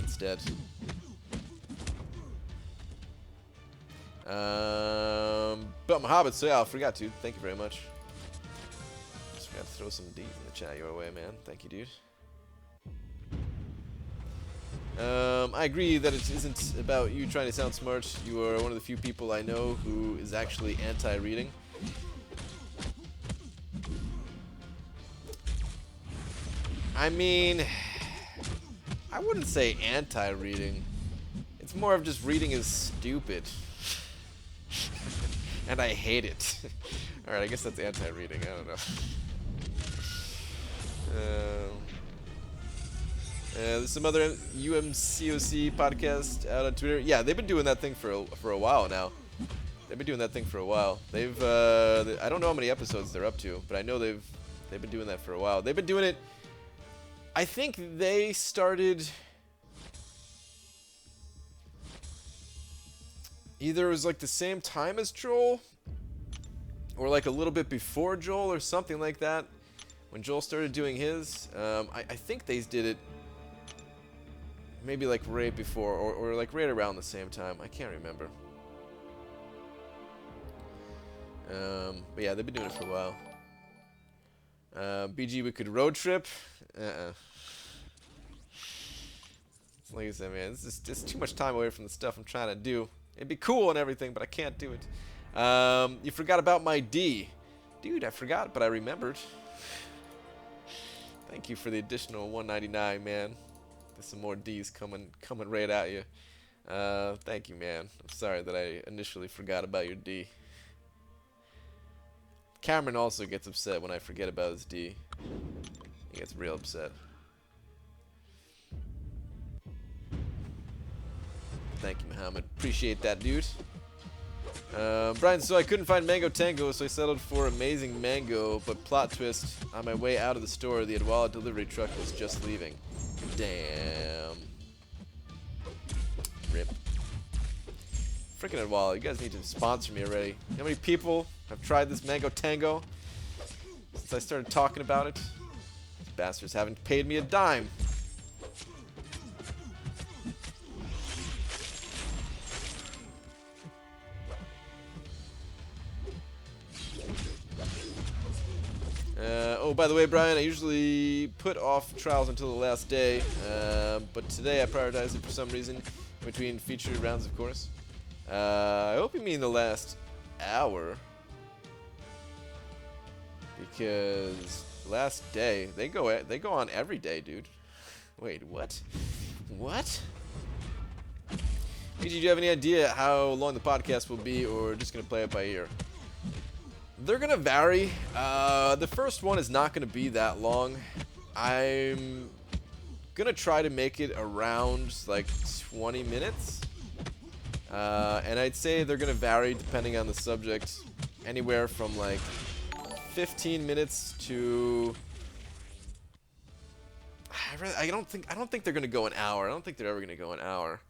instead. But my hobbits, so yeah, I forgot to. Thank you very much. Just forgot to throw some D's in the chat your way, man. Thank you, dude. I agree that it isn't about you trying to sound smart. You are one of the few people I know who is actually anti-reading. I mean, I wouldn't say anti-reading. It's more of just reading is stupid. And I hate it. Alright, I guess that's anti-reading. I don't know. There's some other UMCOC podcast out on Twitter. Yeah, they've been doing that thing for a while now. They've been doing that thing for a while. They've I don't know how many episodes they're up to, but I know they've been doing that for a while. They've been doing it. I think they started. Either it was like the same time as Joel, or like a little bit before Joel, or something like that. When Joel started doing his, I think they did it maybe like right before, or like right around the same time. I can't remember. But yeah, they've been doing it for a while. BG, we could road trip. Like I said, man, it's just too much time away from the stuff I'm trying to do. It'd be cool and everything, but I can't do it. You forgot about my D. Dude, I forgot, but I remembered. Thank you for the additional $1.99, man. There's some more D's coming right at you. Thank you, man. I'm sorry that I initially forgot about your D. Cameron also gets upset when I forget about his D. He gets real upset. Thank you, Muhammad. Appreciate that, dude. Brian, so I couldn't find Mango Tango, so I settled for Amazing Mango, but plot twist, on my way out of the store, the Adwala delivery truck was just leaving. Damn. Rip. Freaking Adwala, you guys need to sponsor me already. How many people have tried this Mango Tango since I started talking about it? These bastards haven't paid me a dime. Oh, by the way, Brian, I usually put off trials until the last day, but today I prioritized it for some reason, between featured rounds, of course. I hope you mean the last hour, because last day they go on every day, dude. Wait, what? What? BG, do you have any idea how long the podcast will be, or just gonna play it by ear? They're gonna vary. The first one is not gonna be that long. I'm gonna try to make it around like 20 minutes. And I'd say they're gonna vary depending on the subject. Anywhere from like 15 minutes to I don't think they're gonna go an hour. I don't think they're ever gonna go an hour.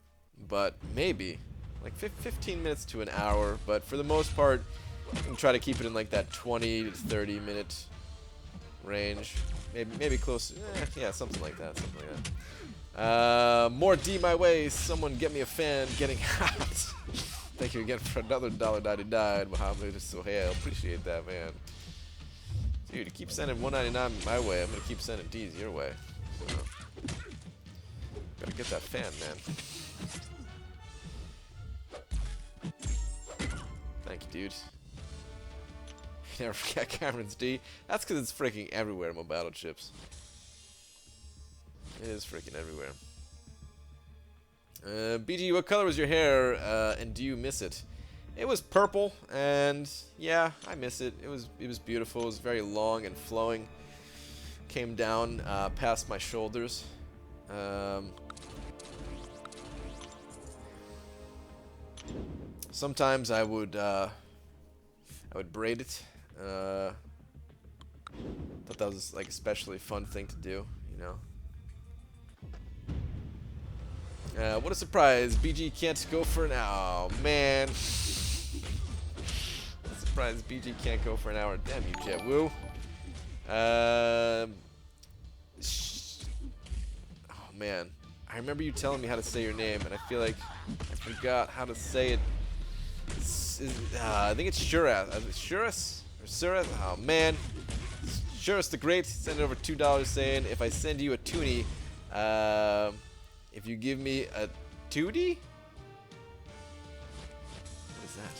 But maybe. Like 15 minutes to an hour, but for the most part I can try to keep it in like that 20 to 30 minute range. Maybe close. Yeah, something like that. More D my way. Someone get me a fan. Getting out. Thank you again for another $1.99, Muhammad Sohail. Appreciate that, man. Dude, you keep sending $1.99 my way. I'm gonna keep sending D's your way. So, gotta get that fan, man. Thank you, dude. Never forget Cameron's D. That's because it's freaking everywhere, my battle chips. It is freaking everywhere. BG, what color was your hair, and do you miss it? It was purple, and yeah, I miss it. It was beautiful. It was very long and flowing. Came down past my shoulders. Sometimes I would braid it. Thought that was like especially fun thing to do, you know. What a surprise! BG can't go for an hour. Oh, man. What a surprise! BG can't go for an hour. Damn you, Jet Woo. Oh man, I remember you telling me how to say your name, and I feel like I forgot how to say it. I think it's Shuras. Shuras or Suras? Oh man, Shuras the Great sent over $2 saying if I send you a toonie, if you give me a tootie? What is that?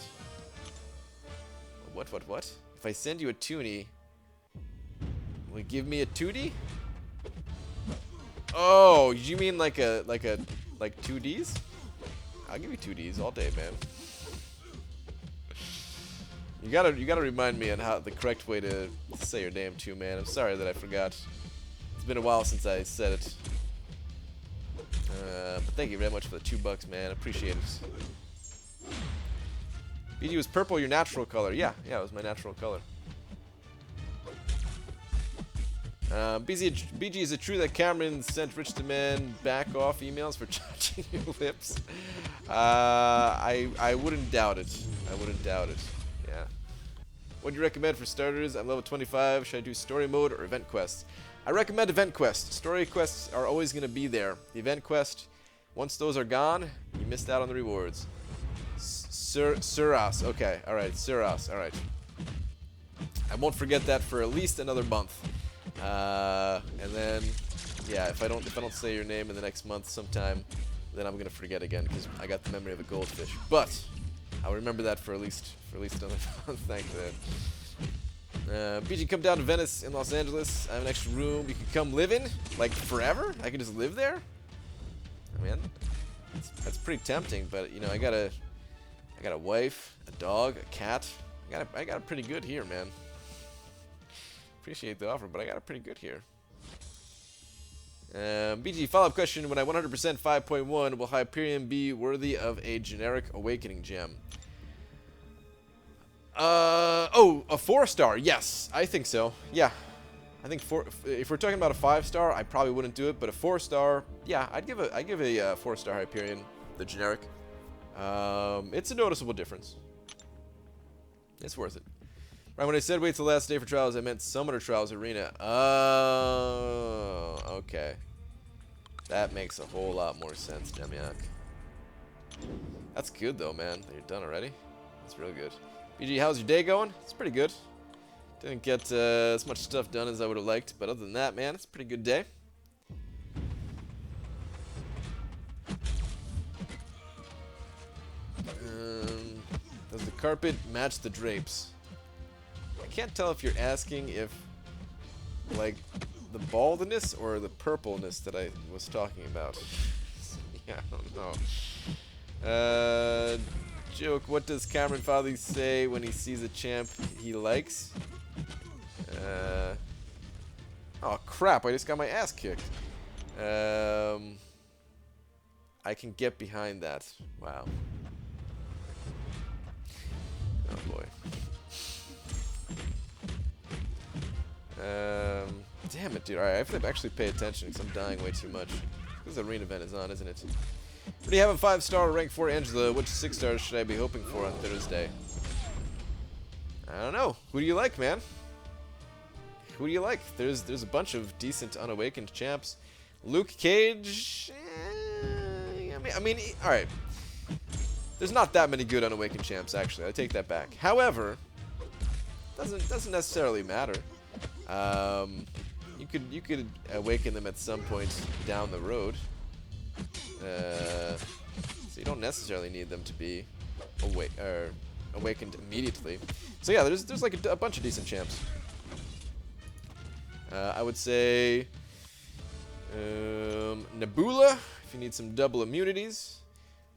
What? If I send you a toonie, will you give me a tootie? Oh, you mean like 2Ds? I'll give you 2Ds all day, man. You gotta remind me on how the correct way to say your name too, man. I'm sorry that I forgot. It's been a while since I said it. But thank you very much for the $2, man. Appreciate it. BG, was purple your natural color? Yeah, it was my natural color. BG, is it true that Cameron sent Rich the Man back off emails for touching your lips? I wouldn't doubt it. I wouldn't doubt it. Yeah. What do you recommend for starters? I'm level 25. Should I do story mode or event quests? I recommend event quests. Story quests are always going to be there. The event quest, once those are gone, you missed out on the rewards. Suras. Okay. All right. Suras. All right. I won't forget that for at least another month. And then, yeah, if I don't say your name in the next month sometime, then I'm gonna forget again because I got the memory of a goldfish. But I'll remember that for at least another month. Thank you. BG, come down to Venice in Los Angeles. I have an extra room. You can come live in, like forever. I can just live there. I mean, that's pretty tempting. But you know, I got a wife, a dog, a cat. I got it pretty good here, man. Appreciate the offer, but I got it pretty good here. BG, follow-up question. When I 100% 5.1, will Hyperion be worthy of a generic Awakening gem? Oh, a 4-star. Yes, I think so. Yeah. I think if we're talking about a 5-star, I probably wouldn't do it, but a 4-star, yeah, I'd give a 4-star Hyperion, the generic. It's a noticeable difference. It's worth it. Right, when I said wait till the last day for trials, I meant Summoner Trials Arena. Oh, okay. That makes a whole lot more sense, Demiak. That's good, though, man. That you're done already. That's real good. BG, how's your day going? It's pretty good. Didn't get as much stuff done as I would have liked, but other than that, man, it's a pretty good day. Does the carpet match the drapes? I can't tell if you're asking if, like, the baldness or the purpleness that I was talking about. Yeah, I don't know. Joke, what does Cameron Father say when he sees a champ he likes? Oh, crap, I just got my ass kicked. I can get behind that. Wow. Oh, boy. Damn it, dude. Alright, I have to actually pay attention because I'm dying way too much. This arena event is on, isn't it? What do you have a 5-star rank 4 Angela? Which 6 stars should I be hoping for on Thursday? I don't know. Who do you like, man? Who do you like? There's a bunch of decent unawakened champs. Luke Cage. I mean, all right. There's not that many good unawakened champs, actually. I take that back. However, doesn't necessarily matter. You could awaken them at some point down the road. So you don't necessarily need them to be awakened immediately. So yeah, there's like a bunch of decent champs. I would say Nebula if you need some double immunities.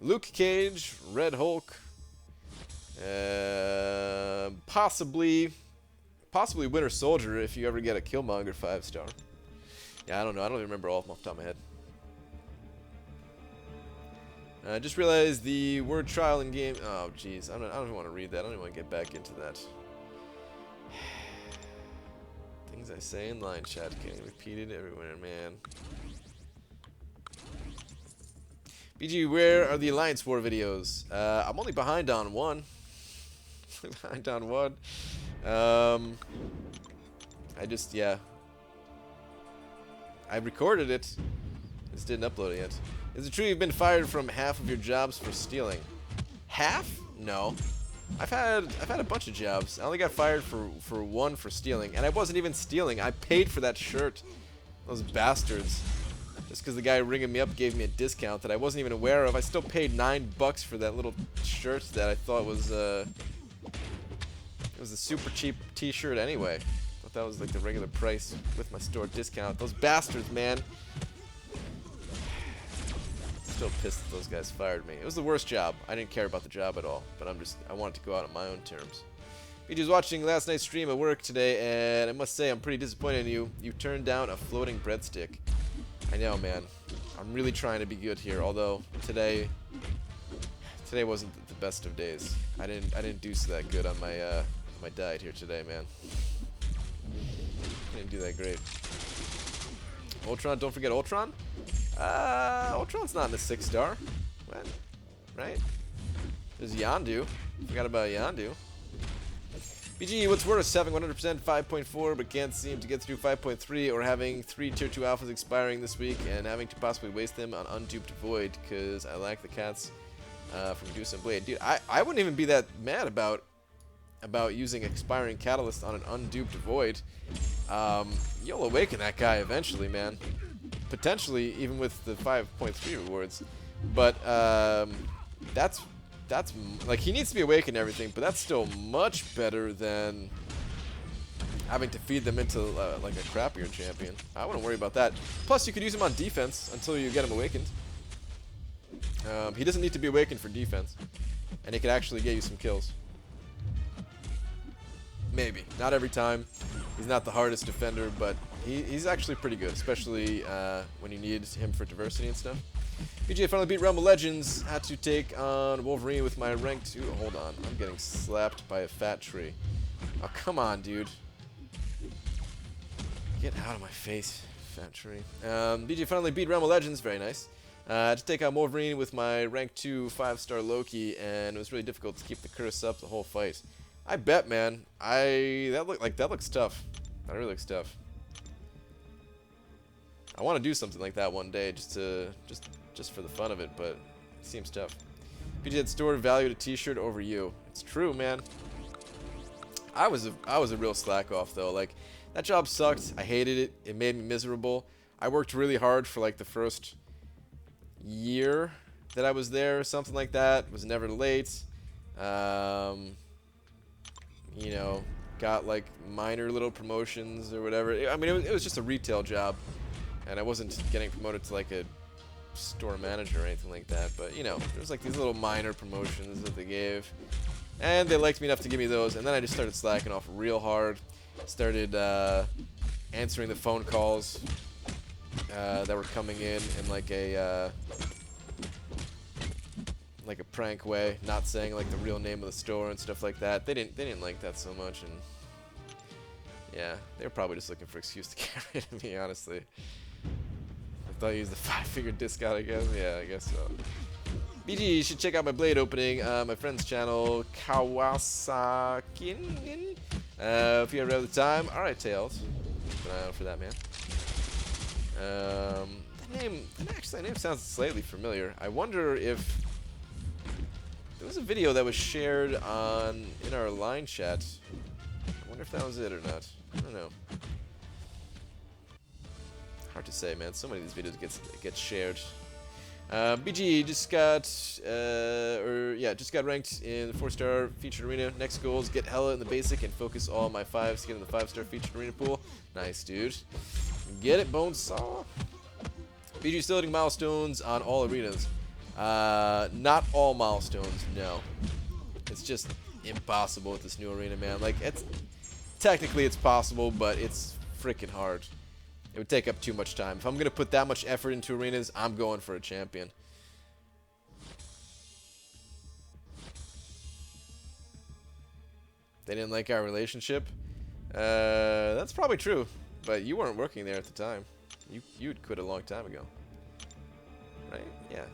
Luke Cage, Red Hulk, possibly Winter Soldier if you ever get a Killmonger 5-star. Yeah, I don't know. I don't even remember all of them off the top of my head. I just realized the word trial in game. Oh, jeez. I don't even want to read that. I don't even want to get back into that. Things I say in line chat getting repeated everywhere, man. BG, where are the Alliance War videos? I'm only behind on one. Behind on one. Yeah. I recorded it. Just didn't upload it yet. Is it true you've been fired from half of your jobs for stealing? Half? No. I've had a bunch of jobs. I only got fired for one for stealing, and I wasn't even stealing. I paid for that shirt. Those bastards. Just because the guy ringing me up gave me a discount that I wasn't even aware of. I still paid $9 for that little shirt that I thought was it was a super cheap t-shirt anyway. I thought that was like the regular price with my store discount. Those bastards, man. Still pissed that those guys fired me. It was the worst job. I didn't care about the job at all, but I wanted to go out on my own terms. BG was watching last night's stream at work today, and I must say I'm pretty disappointed in you. You turned down a floating breadstick. I know, man. I'm really trying to be good here, although today wasn't the best of days. I didn't do so that good on my diet here today, man. I didn't do that great. Ultron, don't forget Ultron. Ultron's not in the 6-star. What? Right? There's Yondu. Forgot about Yondu. BG, what's worse, having 100% 5.4 but can't seem to get through 5.3, or having 3 Tier 2 alphas expiring this week and having to possibly waste them on unduped Void because I lack the cats from Deuce and Blade. Dude, I wouldn't even be that mad about using expiring Catalyst on an unduped Void. You'll awaken that guy eventually, man. Potentially even with the 5.3 rewards. But that's like, he needs to be awakened and everything, but that's still much better than having to feed them into like a crappier champion. I wouldn't worry about that. Plus, you could use him on defense until you get him awakened. He doesn't need to be awakened for defense, and he could actually get you some kills. Maybe. Not every time. He's not the hardest defender, but he's actually pretty good, especially when you need him for diversity and stuff. BJ finally beat Realm of Legends. Had to take on Wolverine with my rank 2. Hold on. I'm getting slapped by a fat tree. Oh, come on, dude. Get out of my face, fat tree. BJ finally beat Realm of Legends. Very nice. Had to take on Wolverine with my rank 2 5-star Loki, and it was really difficult to keep the curse up the whole fight. I bet, man. That looks tough. That really looks tough. I want to do something like that one day, just for the fun of it, but it seems tough. BJ had stored valued a t-shirt over you. It's true, man. I was a real slack off though. Like, that job sucked. I hated it. It made me miserable. I worked really hard for like the first year that I was there, something like that. Was never late. You know, got like minor little promotions or whatever. I mean, it was just a retail job, and I wasn't getting promoted to like a store manager or anything like that. But you know, there was like these little minor promotions that they gave, and they liked me enough to give me those. And then I just started slacking off real hard. Started answering the phone calls that were coming in like a prank way, not saying like the real name of the store and stuff like that. They didn't like that so much, and yeah, they were probably just looking for an excuse to get rid of me, honestly. I thought you used the 5-figure discount, I guess. Yeah, I guess so. BG, you should check out my Blade opening, my friend's channel, Kawasakin. If you ever have the time. Alright, Tails. Keep an eye out for that, man. That name sounds slightly familiar. I wonder if there was a video that was shared in our line chat. I wonder if that was it or not. I don't know. Hard to say, man. So many of these videos get shared. BG just got ranked in the 4-star featured arena. Next goal is get hella in the basic and focus all my 5s to get in the 5-star featured arena pool. Nice, dude. Get it, Bonesaw. BG still hitting milestones on all arenas. Not all milestones, no. It's just impossible with this new arena, man. Like, technically it's possible, but it's freaking hard. It would take up too much time. If I'm gonna put that much effort into arenas, I'm going for a champion. They didn't like our relationship. That's probably true, but you weren't working there at the time. You'd quit a long time ago, right? Yeah.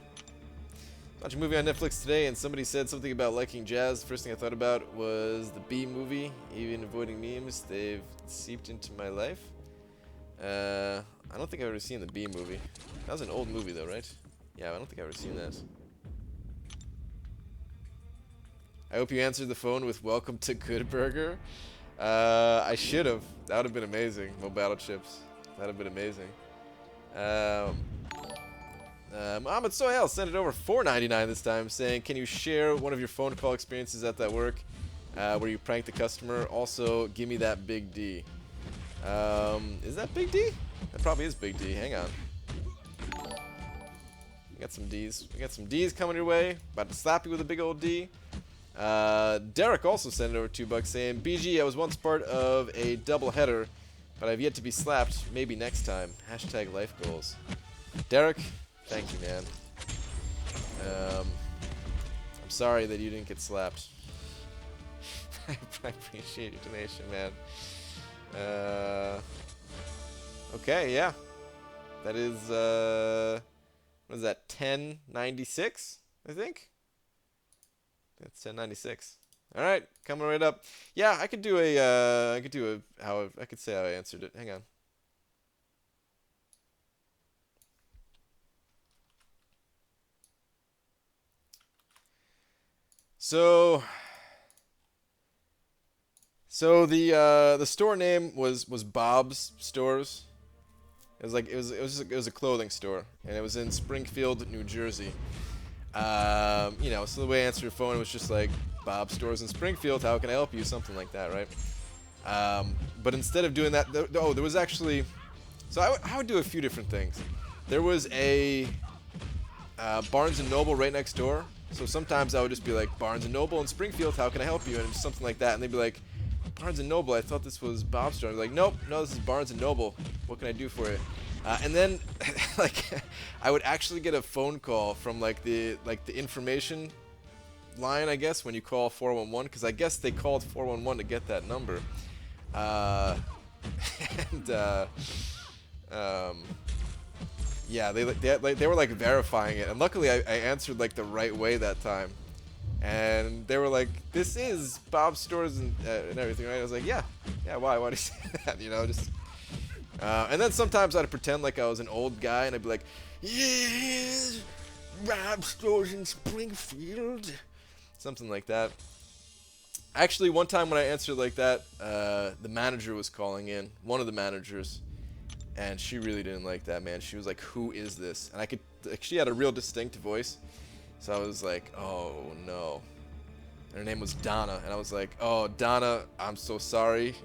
Watched a movie on Netflix today, and somebody said something about liking jazz. First thing I thought about was the B movie. Even avoiding memes, they've seeped into my life. I don't think I've ever seen the B movie. That was an old movie, though, right? Yeah, I don't think I've ever seen that. I hope you answered the phone with "Welcome to Good Burger." I should have. That would have been amazing. No battleships. That would have been amazing. Mohammed Sohail sent it over $4.99 this time, saying, "Can you share one of your phone call experiences at that work where you pranked the customer? Also, give me that Big D." Is that Big D? That probably is Big D. Hang on. We got some D's. We got some D's coming your way. About to slap you with a big old D. Derek also sent it over $2 saying, "BG, I was once part of a double header, but I've yet to be slapped. Maybe next time. Hashtag life goals." Derek, thank you, man. I'm sorry that you didn't get slapped. I appreciate your donation, man. Okay, yeah. That is, what is that, 1096, I think? That's 1096. All right, coming right up. Yeah, I could do I could say how I answered it. Hang on. So the store name was Bob's Stores. It was like it was a clothing store, and it was in Springfield, New Jersey. You know, so the way I answered the phone was just like, "Bob's Stores in Springfield, how can I help you?" Something like that, right? But instead of doing that, there was actually, so I would do a few different things. There was a Barnes & Noble right next door. So sometimes I would just be like, "Barnes & Noble in Springfield, how can I help you?" And something like that. And they'd be like, "Barnes & Noble, I thought this was Bob's Store." I'd be like, "Nope, no, this is Barnes & Noble. What can I do for you?" And then, like, I would actually get a phone call from like the information line, I guess, when you call 411, because I guess they called 411 to get that number. Yeah, they were like verifying it, and luckily I answered like the right way that time, and they were like, "This is Bob's Stores and everything, right?" I was like, "Yeah, why do you say that?" You know, just. And then sometimes I'd pretend like I was an old guy, and I'd be like, "Yes, Bob's Stores in Springfield," something like that. Actually, one time when I answered like that, the manager was calling in, one of the managers. And she really didn't like that, man. She was like, "Who is this?" And I could, like, she had a real distinct voice. So I was like, "Oh, no." And her name was Donna. And I was like, "Oh, Donna, I'm so sorry.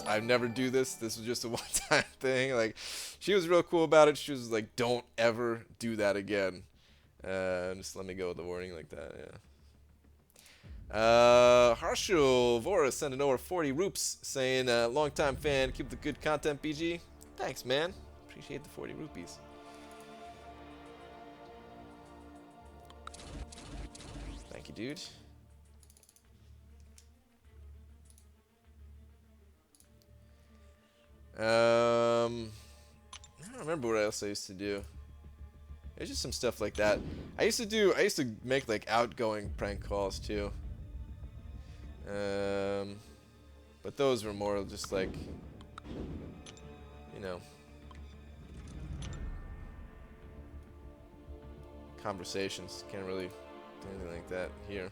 I never do this. This was just a one-time thing." Like, she was real cool about it. She was like, "Don't ever do that again." Just let me go with the warning like that, yeah. Harshul Vora sending over 40 roops saying, "Long-time fan, keep the good content, BG." Thanks, man. Appreciate the 40 rupees. Thank you, dude. I don't remember what else I used to do. There's just some stuff like that. I used to make like outgoing prank calls too. But those were more just like, you know, conversations. Can't really do anything like that here.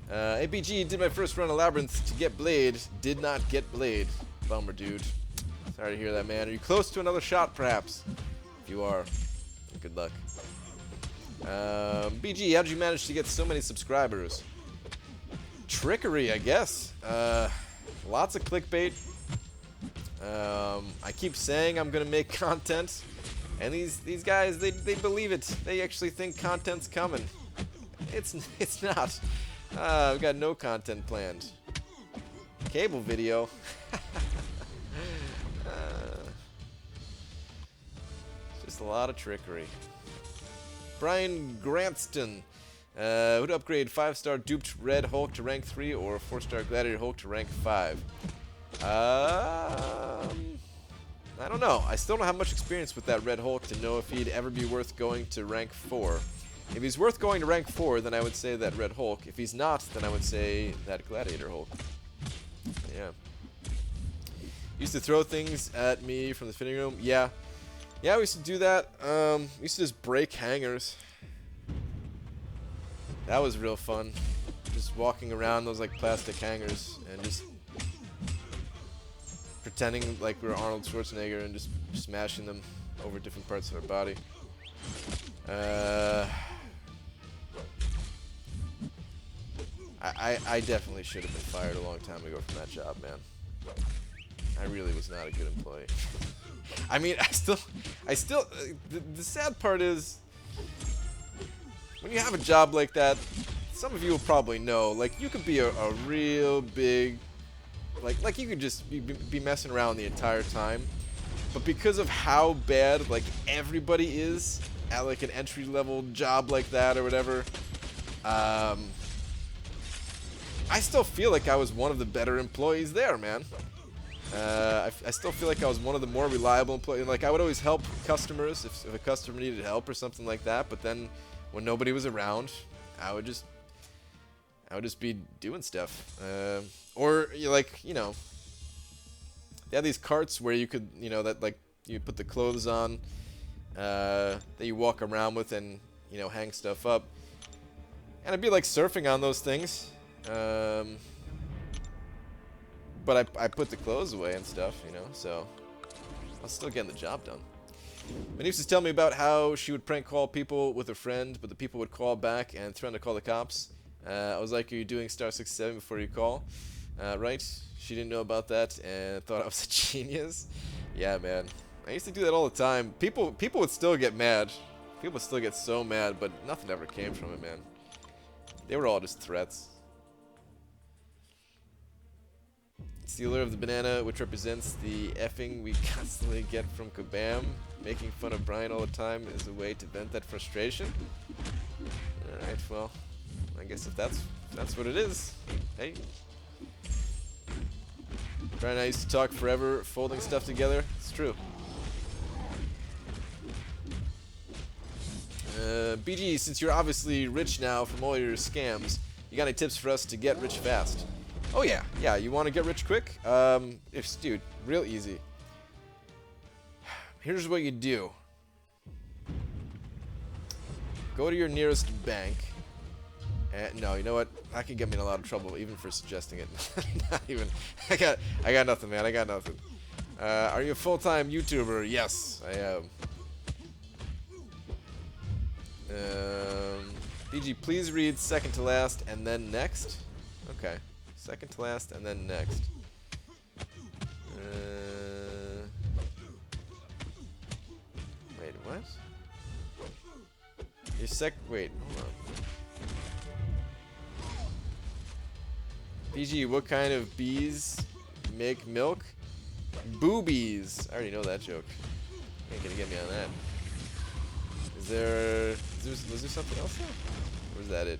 APG did my first run of Labyrinth to get Blade. Did not get Blade. Bummer, dude. Sorry to hear that, man. Are you close to another shot, perhaps? If you are, good luck. BG, how did you manage to get so many subscribers? Trickery, I guess. Lots of clickbait. I keep saying I'm gonna make content, And these guys, they believe it. They actually think content's coming. It's not. I've got no content planned. Cable video. Just a lot of trickery. Brian Grantston. Would upgrade 5-star duped Red Hulk to rank 3 or 4-star Gladiator Hulk to rank 5? I don't know. I still don't have much experience with that Red Hulk to know if he'd ever be worth going to rank 4. If he's worth going to rank 4, then I would say that Red Hulk. If he's not, then I would say that Gladiator Hulk. Yeah. Used to throw things at me from the fitting room. Yeah. Yeah, we used to do that. We used to just break hangers. That was real fun. Just walking around those like plastic hangers and just pretending like we were Arnold Schwarzenegger and just smashing them over different parts of our body. I definitely should have been fired a long time ago from that job, man. I really was not a good employee. I mean, the sad part is, when you have a job like that, some of you will probably know, like, you could be a real big, like you could just be messing around the entire time, but because of how bad, like, everybody is at, like, an entry-level job like that or whatever, I still feel like I was one of the better employees there, man. I still feel like I was one of the more reliable employees. Like, I would always help customers if a customer needed help or something like that, but then when nobody was around, I would just be doing stuff. Or, like, you know, they had these carts where you could, you know, that, like, you put the clothes on, that you walk around with and, you know, hang stuff up. And I'd be, like, surfing on those things. But I put the clothes away and stuff, you know, so I was still getting the job done. My niece was telling me about how she would prank call people with a friend, but the people would call back and threaten to call the cops. I was like, are you doing star 67 before you call? Right? She didn't know about that and thought I was a genius. Yeah, man. I used to do that all the time. People would still get mad. People would still get so mad, but nothing ever came from it, man. They were all just threats. Stealer of the banana, which represents the effing we constantly get from Kabam. Making fun of Brian all the time is a way to vent that frustration. Alright, well, I guess if that's what it is. Hey. Brian and I used to talk forever, folding stuff together. It's true. BG, since you're obviously rich now from all your scams, you got any tips for us to get rich fast? Oh yeah, you want to get rich quick? Dude, real easy. Here's what you do. Go to your nearest bank. And no, you know what? That could get me in a lot of trouble, even for suggesting it. Not even. I got nothing, man. I got nothing. Are you a full-time YouTuber? Yes, I am. BG, please read second to last and then next. Okay. Second to last, and then next. Wait, what? Wait, hold on. PG, what kind of bees make milk? Boobies. I already know that joke. You ain't gonna get me on that. Was there something else there? Or was that it?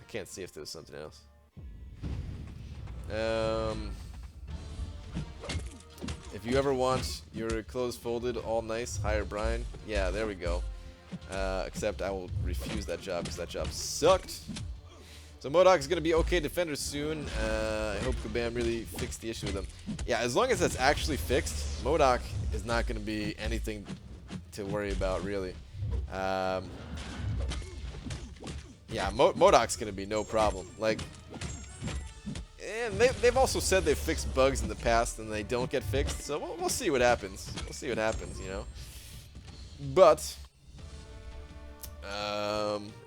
Can't see if there was something else. If you ever want your clothes folded all nice, hire Brian. Yeah, there we go. Except I will refuse that job because that job sucked. So MODOK is going to be okay defender soon. I hope Kabam really fixed the issue with him. Yeah, as long as that's actually fixed, MODOK is not going to be anything to worry about, really. Yeah, MODOK's gonna be no problem. Like, and they've also said they've fixed bugs in the past and they don't get fixed, so we'll see what happens. We'll see what happens, you know. But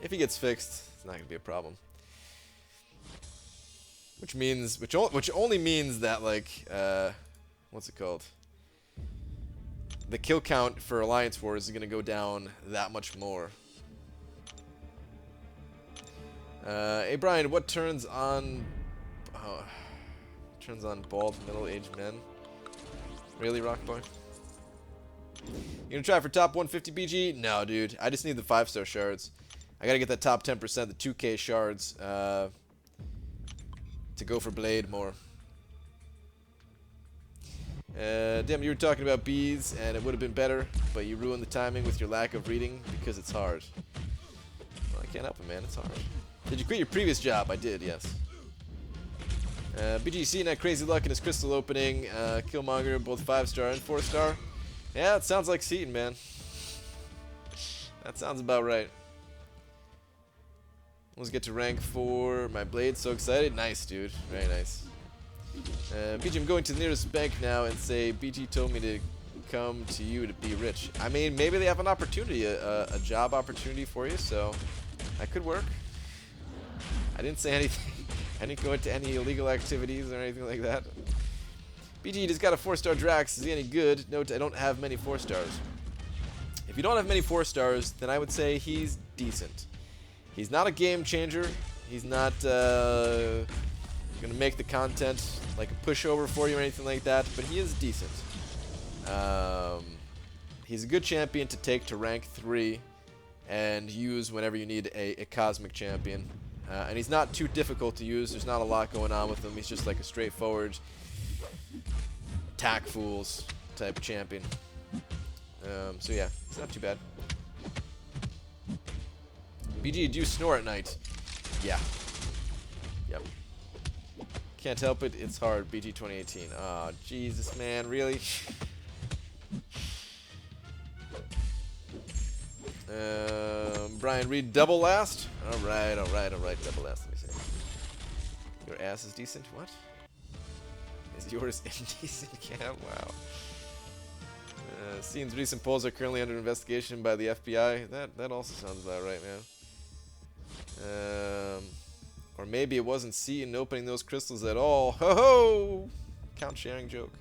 if he gets fixed, it's not gonna be a problem. which only means that like what's it called? The kill count for Alliance Wars is gonna go down that much more. Hey Brian, what turns on bald middle-aged men? Really, Rockboy? You gonna try for top 150 BG? No, dude. I just need the 5-star shards. I gotta get that top 10%, the 2K shards, to go for Blade more. Damn, you were talking about bees, and it would have been better, but you ruined the timing with your lack of reading because it's hard. Well, I can't help it, man. It's hard. Did you quit your previous job? I did, yes. BGC and that crazy luck in his crystal opening. Killmonger, both 5-star and 4-star. Yeah, it sounds like Seaton, man. That sounds about right. Let's get to rank 4. My Blade, so excited. Nice, dude. Very nice. BG, I'm going to the nearest bank now and say, BG told me to come to you to be rich. I mean, maybe they have an opportunity, a job opportunity for you, so that could work. I didn't say anything. I didn't go into any illegal activities or anything like that. BG just got a 4-star Drax. Is he any good? Note, I don't have many 4-stars. If you don't have many 4-stars, then I would say he's decent. He's not a game changer. He's not gonna make the content like a pushover for you or anything like that, but he is decent. He's a good champion to take to rank 3 and use whenever you need a cosmic champion. And he's not too difficult to use. There's not a lot going on with him. He's just like a straightforward attack fools type champion. So yeah, it's not too bad. BG, do you snore at night? Yeah. Yep. Can't help it. It's hard. BG 2018. Oh, Jesus, man. Really? Brian, read double last. Alright. Double last. Let me see. Your ass is decent? What? Is yours indecent? Yeah, wow. Scene's recent polls are currently under investigation by the FBI. That also sounds about right, man. Or maybe it wasn't Seaton opening those crystals at all. Ho ho! Count sharing joke.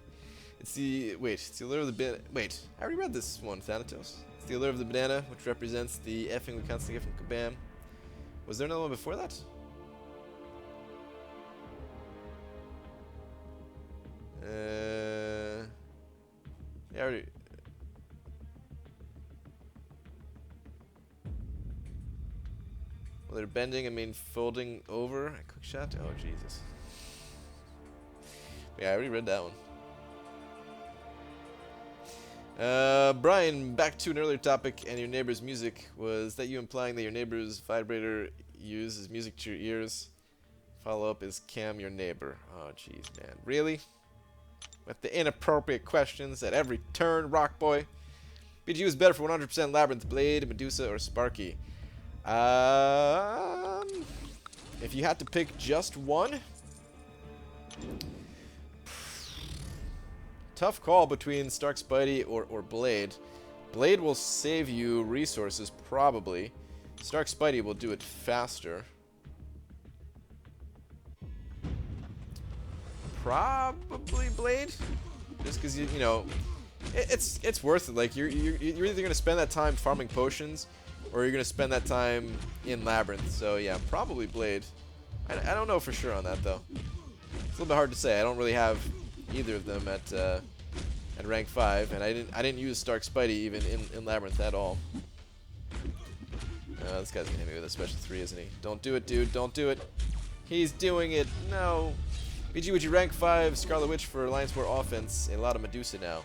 It's the allure of the banana. Wait, I already read this one, Thanatos. It's the allure of the banana, which represents the effing we constantly get from Kabam. Was there another one before that? Yeah, I already. Well, they're bending, I mean folding over. A quick shot? Oh, Jesus. Yeah, I already read that one. Brian, back to an earlier topic and your neighbor's music. Was that you implying that your neighbor's vibrator uses music to your ears? Follow-up is Cam your neighbor. Oh, jeez, man. Really? With the inappropriate questions at every turn, Rock Boy. BG was better for 100% Labyrinth, Blade, Medusa, or Sparky. If you had to pick just one, tough call between Stark Spidey or Blade. Blade will save you resources, probably. Stark Spidey will do it faster. Probably Blade, just because you know it's worth it. Like you're either gonna spend that time farming potions, or you're gonna spend that time in Labyrinth. So yeah, probably Blade. I don't know for sure on that though. It's a little bit hard to say. I don't really have either of them at rank 5, and I didn't use Stark Spidey even in Labyrinth at all. This guy's gonna hit me with a special 3, isn't he? Don't do it, dude. Don't do it. He's doing it. No. BG, would you rank 5 Scarlet Witch for Alliance War offense? A lot of Medusa now.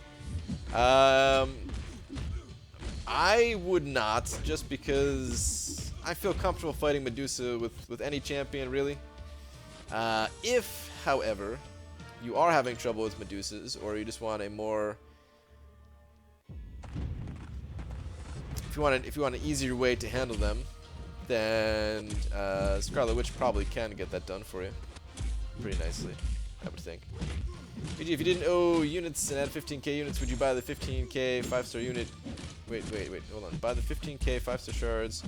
I would not, just because I feel comfortable fighting Medusa with any champion, really. If, however, you are having trouble with Medusas, or you just want a more... If you want an easier way to handle them, then Scarlet Witch probably can get that done for you pretty nicely, I would think. BG, if you didn't owe units and had 15k units, would you buy the 15k 5-star unit? Wait, hold on. Buy the 15k 5-star shards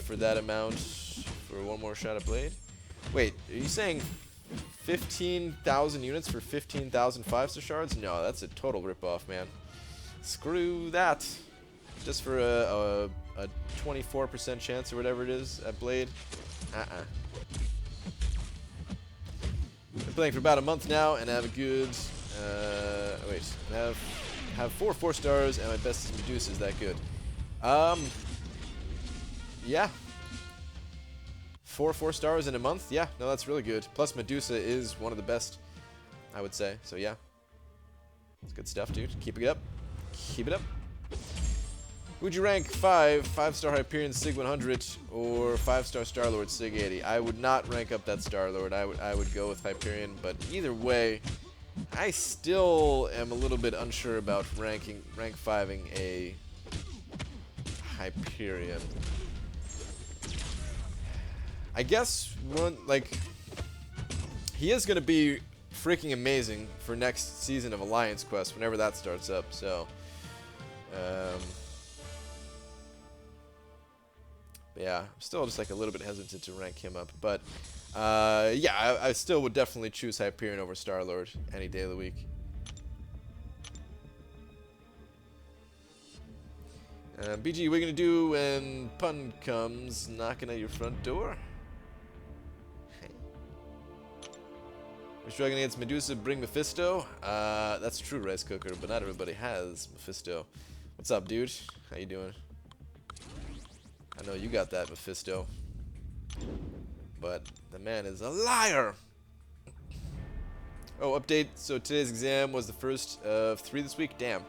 for that amount for one more shot at Blade? Wait, are you saying 15,000 units for 15,000 5-star shards? No, that's a total ripoff, man. Screw that. Just for a 24% chance or whatever it is at Blade. Been playing for about a month now and have a good. Wait, have 4 4-stars and my best is Medusa. Is that good? Yeah. 4 4-stars in a month? Yeah, no, that's really good. Plus Medusa is one of the best, I would say. So yeah. It's good stuff, dude. Keep it up. Keep it up. Would you rank 5-star Hyperion Sig 100 or 5-star Star-Lord Sig 80? I would not rank up that Star-Lord. I would go with Hyperion, but either way, I still am a little bit unsure about rank 5ing a Hyperion. I guess he is gonna be freaking amazing for next season of Alliance Quest whenever that starts up. So, yeah, I'm still just like a little bit hesitant to rank him up, but yeah, I still would definitely choose Hyperion over Star-Lord any day of the week. BG, what are you gonna do when Pun comes knocking at your front door? We're struggling against Medusa, bring Mephisto. That's true, Rice Cooker, but not everybody has Mephisto. What's up, dude? How you doing? I know you got that Mephisto, but the man is a liar. Oh, update. So today's exam was the first of 3 this week. Damn.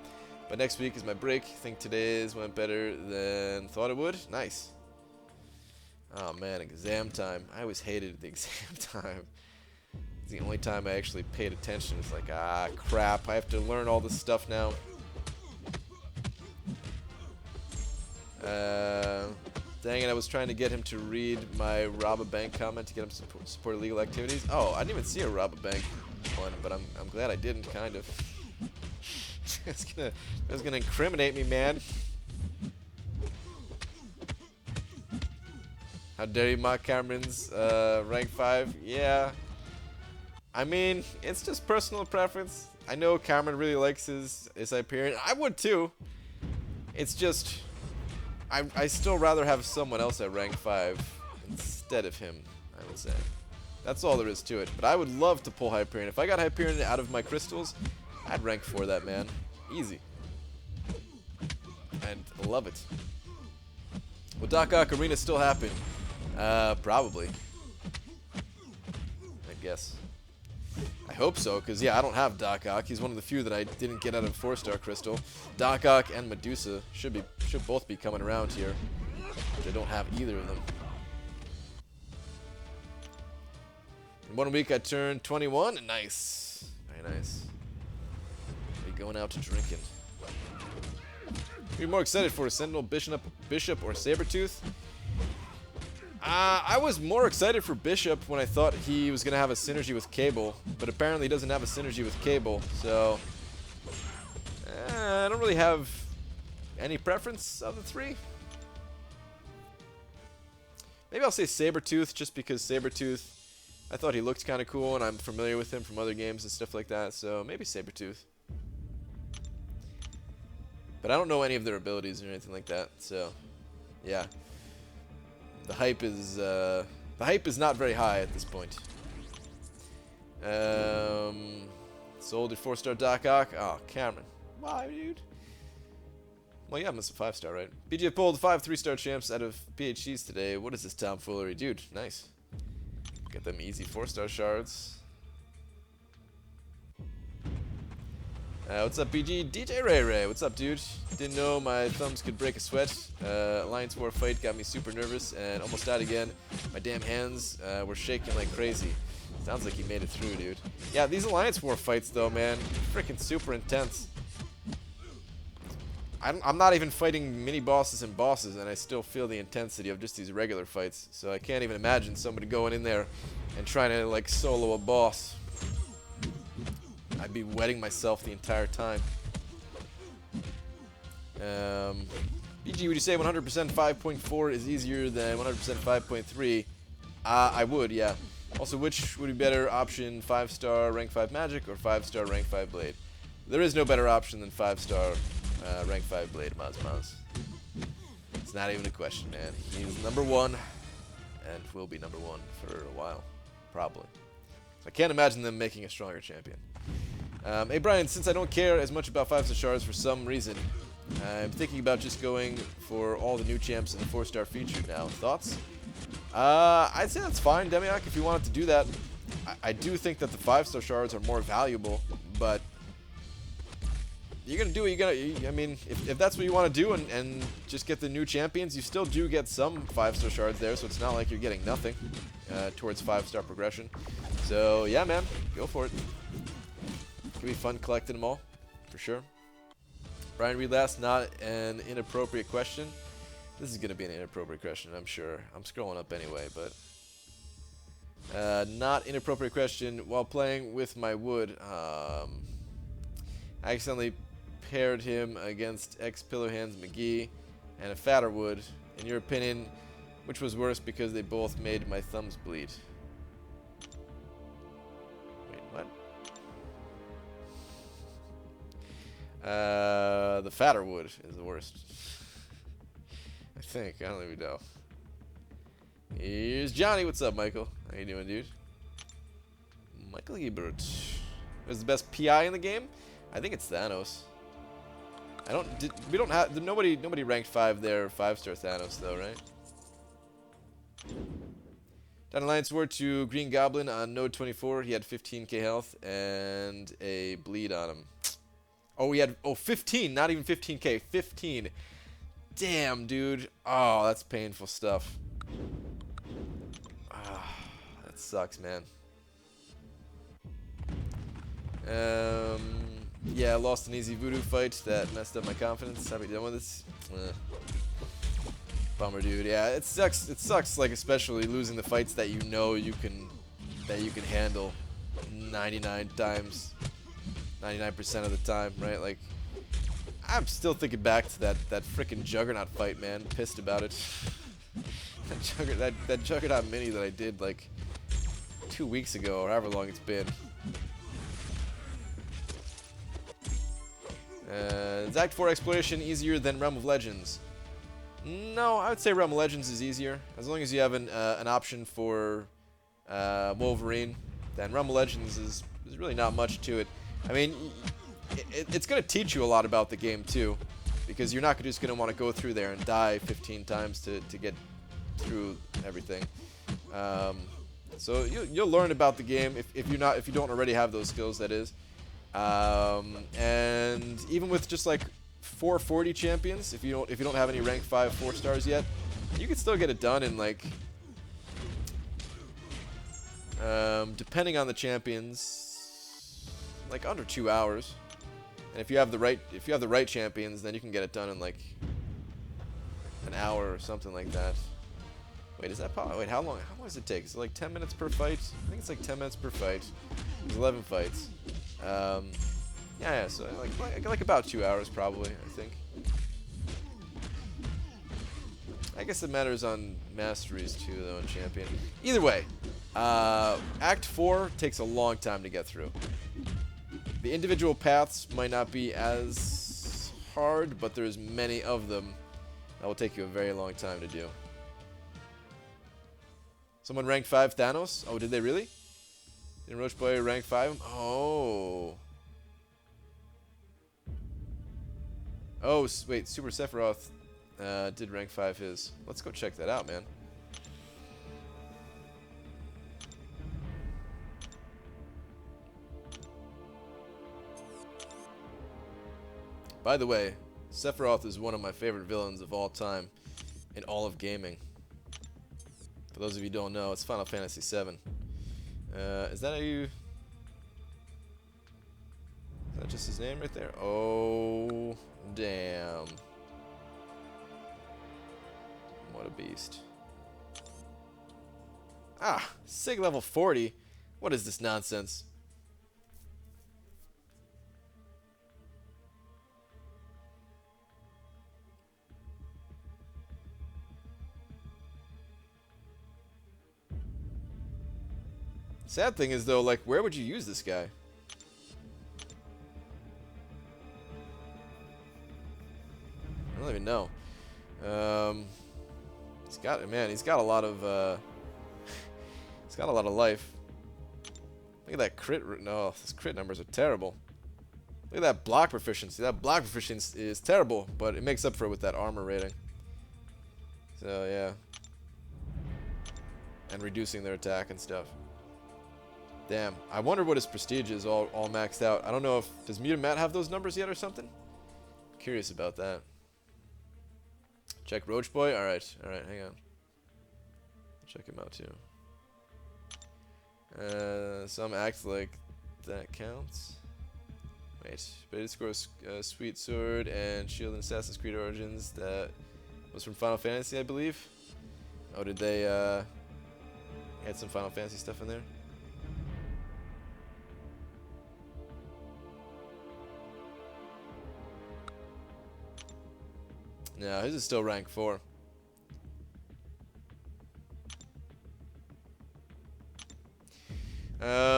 But next week is my break. Think today's went better than thought it would. Nice. Oh man, exam time. I always hated the exam time. It's the only time I actually paid attention. It's like, ah, crap. I have to learn all this stuff now. Dang it, I was trying to get him to read my rob a bank comment to get him support illegal activities. Oh, I didn't even see a rob a bank one, but I'm glad I didn't, kind of. It's gonna incriminate me, man. How dare you mock Cameron's rank 5? Yeah. I mean, it's just personal preference. I know Cameron really likes his Hyperion. I would too. It's just I still rather have someone else at rank 5 instead of him, I would say. That's all there is to it. But I would love to pull Hyperion. If I got Hyperion out of my crystals, I'd rank 4 that man. Easy. And love it. Will Doc Ock Arena still happen? Probably. I guess. I hope so, because yeah, I don't have Doc Ock. He's one of the few that I didn't get out of 4-star crystal. Doc Ock and Medusa should both be coming around here. I don't have either of them. In 1 week I turned 21. Nice. Very nice. Be going out to drinking. Are you more excited for a Sentinel, Bishop, or Sabretooth? I was more excited for Bishop when I thought he was going to have a synergy with Cable, but apparently he doesn't have a synergy with Cable, so I don't really have any preference of the 3. Maybe I'll say Sabretooth just because Sabretooth, I thought he looked kind of cool and I'm familiar with him from other games and stuff like that, so maybe Sabretooth. But I don't know any of their abilities or anything like that, so yeah. The hype is not very high at this point. Sold at 4-star Doc Ock. Oh, Cameron. Why, dude? Well, yeah, I'm a 5-star, right? BJ pulled 5 3-star champs out of PhDs today. What is this tomfoolery? Dude, nice. Get them easy 4-star shards. What's up, BG? DJ Ray Ray, what's up, dude? Didn't know my thumbs could break a sweat. Alliance War fight got me super nervous and almost died again. My damn hands were shaking like crazy. Sounds like he made it through, dude. Yeah, these Alliance War fights, though, man, freaking super intense. I'm not even fighting mini-bosses and bosses, and I still feel the intensity of just these regular fights. So I can't even imagine somebody going in there and trying to, like, solo a boss. I'd be wetting myself the entire time. BG, would you say 100% 5.4 is easier than 100% 5.3? I would, yeah. Also, which would be better option, 5-star rank 5 magic or 5-star rank 5 blade? There is no better option than 5-star rank 5 blade, Maz. It's not even a question, man. He's #1 and will be #1 for a while, probably. I can't imagine them making a stronger champion. Hey Brian, since I don't care as much about 5-star shards for some reason, I'm thinking about just going for all the new champs in the 4-star feature now. Thoughts? I'd say that's fine, Demiak, if you wanted to do that. I do think that the 5-star shards are more valuable, but you're gonna do what you gotta. I mean, if that's what you want to do and just get the new champions, you still do get some 5-star shards there, so it's not like you're getting nothing towards 5-star progression. So yeah, man, go for it. It'll be fun collecting them all, for sure. Brian, read last. Not an inappropriate question. This is gonna be an inappropriate question, I'm sure. I'm scrolling up anyway, but not inappropriate question. While playing with my wood, I accidentally paired him against ex-Pillow Hands McGee and a fatter wood. In your opinion, which was worse because they both made my thumbs bleed? Wait, what? The fatter wood is the worst. I think. I don't even know. Here's Johnny. What's up, Michael? How you doing, dude? Michael Ebert. Who's the best PI in the game? I think it's Thanos. We don't have nobody ranked 5 there, 5-star Thanos though, right? Down Alliance War to Green Goblin on node 24. He had 15k health and a bleed on him. Oh, he had 15, not even 15k, 15. Damn, dude. Oh, that's painful stuff. Ah, that sucks, man. Yeah, I lost an easy voodoo fight that messed up my confidence. Have we done with this? Bummer, dude. Yeah, it sucks. It sucks, like especially losing the fights that you know you can handle 99 times, 99% of the time, right? Like, I'm still thinking back to that frickin' Juggernaut fight, man. Pissed about it. that Juggernaut mini that I did like 2 weeks ago, or however long it's been. Is Act 4 exploration easier than Realm of Legends? No, I would say Realm of Legends is easier. As long as you have an option for Wolverine, then Realm of Legends is really not much to it. I mean, it's going to teach you a lot about the game too, because you're not just going to want to go through there and die 15 times to get through everything. So you'll learn about the game if you don't already have those skills, that is. And even with just like 440 champions, if you don't have any rank 5 4-stars yet, you can still get it done in like depending on the champions, like under 2 hours. And if you have the right champions, then you can get it done in like an hour or something like that. Wait, is that possible? Wait, how long does it take? Is it like 10 minutes per fight? I think it's like 10 minutes per fight. There's 11 fights. Yeah, so like about 2 hours probably, I think. I guess it matters on masteries too, though, in Champion. Either way, Act 4 takes a long time to get through. The individual paths might not be as hard, but there's many of them that will take you a very long time to do. Someone ranked 5 Thanos? Oh, did they really? Didn't Roach Boy rank 5? Oh. Oh, wait, Super Sephiroth did rank 5 his. Let's go check that out, man. By the way, Sephiroth is one of my favorite villains of all time in all of gaming. For those of you who don't know, it's Final Fantasy VII. Is that how you... Is that just his name right there? Oh, damn. What a beast. Ah, Sig level 40? What is this nonsense? Sad thing is, though, like, where would you use this guy? I don't even know. He's got a lot of he's got a lot of life. Look at that crit. No, his crit numbers are terrible. Look at that block proficiency. That block proficiency is terrible, but it makes up for it with that armor rating. So yeah, and reducing their attack and stuff. Damn, I wonder what his prestige is all maxed out. I don't know if does Mutant Matt have those numbers yet or something. Curious about that. Check Roach Boy. All right, hang on. Check him out too. Some act like that counts. Wait, but it scores Sweet Sword and Shield in Assassin's Creed Origins. That was from Final Fantasy, I believe. Oh, did they had some Final Fantasy stuff in there? No, his is still rank 4.